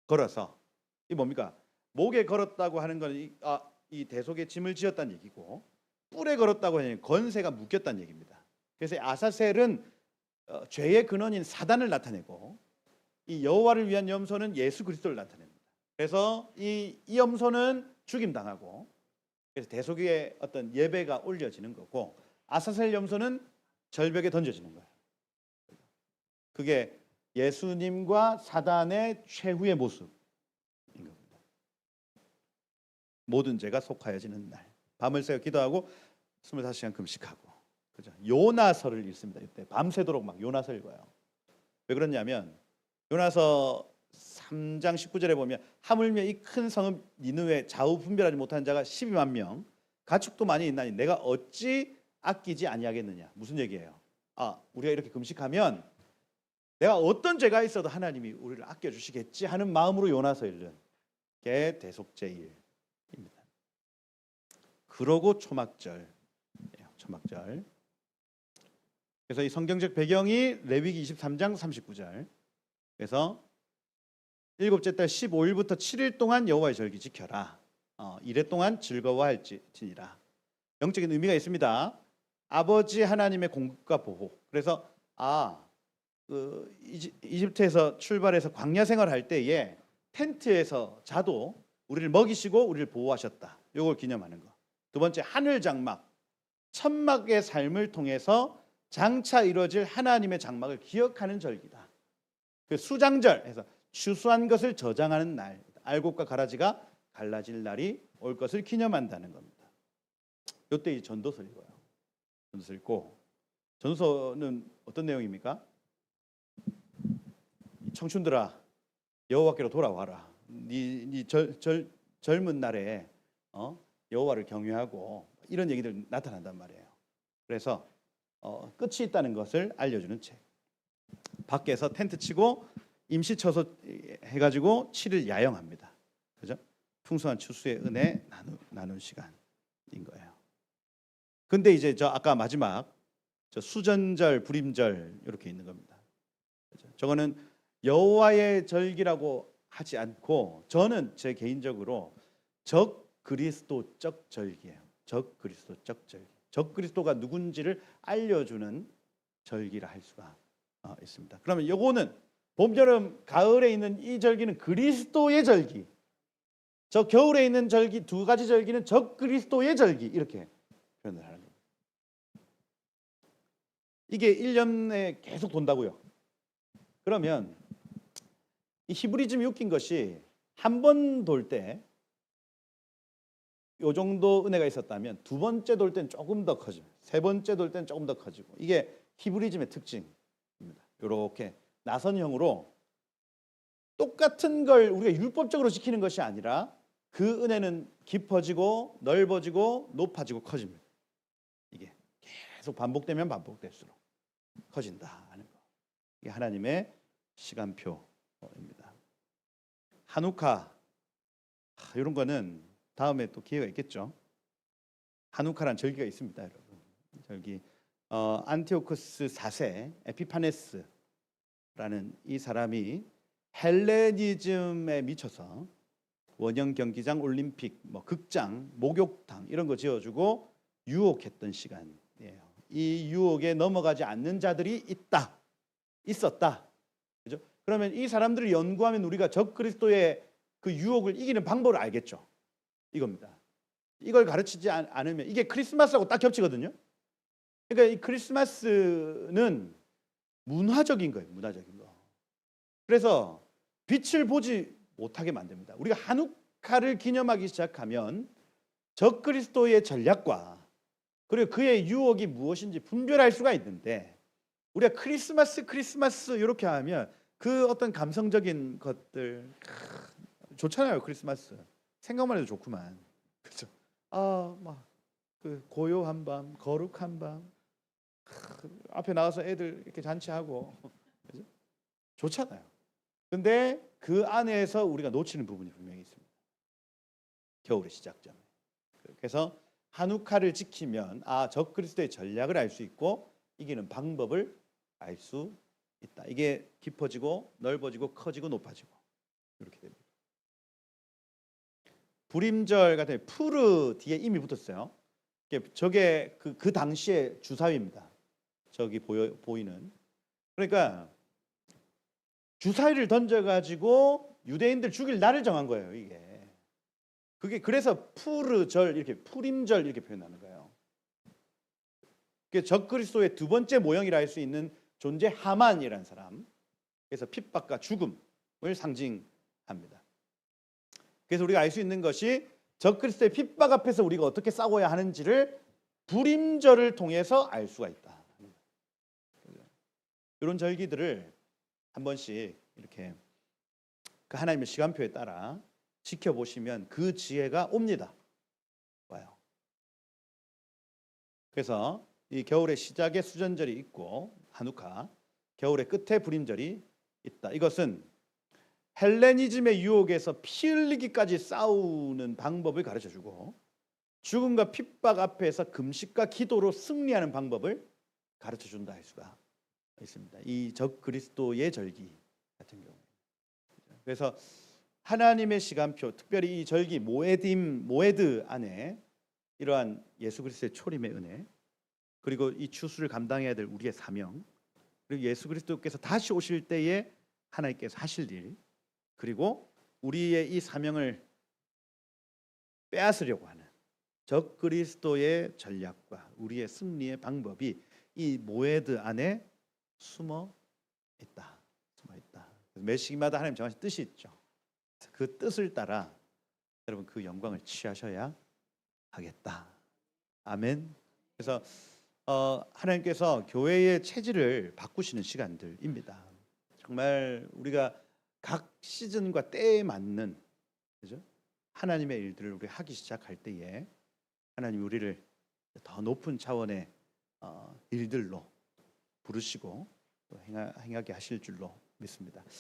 걸어서, 이 뭡니까? 목에 걸었다고 하는 건 이 대속의 짐을 지었다는 얘기고, 뿔에 걸었다고 하는 권세가 묶였다는 얘기입니다. 그래서 아사셀은 죄의 근원인 사단을 나타내고, 이 여호와를 위한 염소는 예수 그리스도를 나타냅니다. 그래서 이 염소는 죽임 당하고, 그래서 대속의 어떤 예배가 올려지는 거고, 아사셀 염소는 절벽에 던져지는 거예요. 그게 예수님과 사단의 최후의 모습인 겁니다. 모든 죄가 속하여지는 날, 밤을 새워 기도하고 25시간 금식하고, 그죠? 요나서를 읽습니다. 이때 밤새도록 막 요나서 읽어요. 왜 그러냐면 요나서 3장 19절에 보면, 하물며 이 큰 성읍 니느웨 좌우 분별하지 못하는 자가 12만 명, 가축도 많이 있나니 내가 어찌 아끼지 아니하겠느냐. 무슨 얘기예요? 우리가 이렇게 금식하면 내가 어떤 죄가 있어도 하나님이 우리를 아껴주시겠지 하는 마음으로 요나서 읽는 게 대속제일입니다. 그러고 초막절. 그래서 이 성경적 배경이 레위기 23장 39절. 그래서 일곱째 달 15일부터 7일 동안 여호와의 절기 지켜라. 이래 동안 즐거워할지니라. 영적인 의미가 있습니다. 아버지 하나님의 공급과 보호. 그래서 이집트에서 출발해서 광야 생활할 때에 텐트에서 자도 우리를 먹이시고 우리를 보호하셨다. 이걸 기념하는 거. 두 번째, 하늘 장막, 천막의 삶을 통해서 장차 이루어질 하나님의 장막을 기억하는 절기다. 그 수장절 해서 추수한 것을 저장하는 날, 알곡과 가라지가 갈라질 날이 올 것을 기념한다는 겁니다. 이때 이 전도서 읽어요. 전도서 읽고, 전도서는 어떤 내용입니까? 청춘들아, 여호와께로 돌아와라. 네 젊은 날에 여호와를 경외하고, 이런 얘기들 나타난단 말이에요. 그래서 끝이 있다는 것을 알려주는 책. 밖에서 텐트 치고 임시 처소 해가지고 7일 야영합니다. 그죠? 풍성한 추수의 은혜 나눈 시간인 거예요. 근데 이제 아까 마지막 수전절, 불임절 이렇게 있는 겁니다. 그죠? 저거는 여호와의 절기라고 하지 않고, 저는 제 개인적으로 적그리스도적 절기예요. 적그리스도적 절기. 적그리스도가 누군지를 알려주는 절기라 할 수가 있습니다. 그러면 요거는 봄, 여름, 가을에 있는 이 절기는 그리스도의 절기, 저 겨울에 있는 절기 두 가지 절기는 적그리스도의 절기, 이렇게 표현을 하는 겁니다. 이게 1년에 계속 돈다고요. 그러면 이 히브리즘이 웃긴 것이, 한 번 돌 때 요 정도 은혜가 있었다면 두 번째 돌 때는 조금 더 커지고, 세 번째 돌 때는 조금 더 커지고, 이게 히브리즘의 특징입니다. 이렇게 나선형으로 똑같은 걸 우리가 율법적으로 지키는 것이 아니라 그 은혜는 깊어지고 넓어지고 높아지고 커집니다. 이게 계속 반복되면 반복될수록 커진다 하는 거. 이게 하나님의 시간표입니다. 하누카, 이런 거는 다음에 또 기회가 있겠죠. 하누카란 절기가 있습니다, 여러분. 절기 안티오쿠스 4세 에피파네스라는 이 사람이 헬레니즘에 미쳐서 원형 경기장, 올림픽, 극장, 목욕탕 이런 거 지어주고 유혹했던 시간이에요. 이 유혹에 넘어가지 않는 자들이 있었다. 그죠? 그러면 이 사람들을 연구하면 우리가 적그리스도의 그 유혹을 이기는 방법을 알겠죠. 이겁니다. 이걸 가르치지 않으면 이게 크리스마스하고 딱 겹치거든요. 그러니까 이 크리스마스는 문화적인 거예요. 문화적인 거. 그래서 빛을 보지 못하게 만듭니다. 우리가 하누카를 기념하기 시작하면 적그리스도의 전략과 그리고 그의 유혹이 무엇인지 분별할 수가 있는데 우리가 크리스마스 이렇게 하면 그 어떤 감성적인 것들 좋잖아요. 크리스마스 생각만 해도 좋구만. 그렇죠? 막 그 고요한 밤, 거룩한 밤, 앞에 나가서 애들 이렇게 잔치하고 그죠? 좋잖아요. 근데 그 안에서 우리가 놓치는 부분이 분명히 있습니다. 겨울의 시작점. 그래서 한우카를 지키면 적그리스도의 전략을 알 수 있고 이기는 방법을 알 수 있다. 이게 깊어지고 넓어지고 커지고 높아지고 이렇게 됩니다. 불임절 같은 경우에 푸르 뒤에 이미 붙었어요. 저게 그 당시의 주사위입니다. 저기 보이는. 그러니까 주사위를 던져가지고 유대인들 죽일 날을 정한 거예요. 이게. 그게 그래서 푸르절 이렇게 풀임절 이렇게 표현하는 거예요. 적그리스도의 두 번째 모형이라 할 수 있는 존재 하만이라는 사람. 그래서 핍박과 죽음을 상징합니다. 그래서 우리가 알 수 있는 것이 적그리스도의 핍박 앞에서 우리가 어떻게 싸워야 하는지를 불임절을 통해서 알 수가 있다. 이런 절기들을 한 번씩 이렇게 그 하나님의 시간표에 따라 지켜보시면 그 지혜가 옵니다. 와요. 그래서 이 겨울의 시작에 수전절이 있고 한우카, 겨울의 끝에 불임절이 있다. 이것은 헬레니즘의 유혹에서 피 흘리기까지 싸우는 방법을 가르쳐주고 죽음과 핍박 앞에서 금식과 기도로 승리하는 방법을 가르쳐준다 할 수가 있습니다. 이 적그리스도의 절기 같은 경우. 그래서 하나님의 시간표, 특별히 이 절기 모에드 안에 이러한 예수 그리스도의 초림의 은혜, 그리고 이 추수를 감당해야 될 우리의 사명, 그리고 예수 그리스도께서 다시 오실 때에 하나님께서 하실 일, 그리고 우리의 이 사명을 빼앗으려고 하는 적그리스도의 전략과 우리의 승리의 방법이 이 모에드 안에 숨어 있다. 매 시기마다 하나님 정하신 뜻이 있죠. 그 뜻을 따라 여러분 그 영광을 취하셔야 하겠다. 아멘. 그래서 하나님께서 교회의 체질을 바꾸시는 시간들입니다. 정말 우리가 각 시즌과 때에 맞는 그죠? 하나님의 일들을 우리 하기 시작할 때에 하나님 우리를 더 높은 차원의 일들로 부르시고 또 행하게 하실 줄로 믿습니다.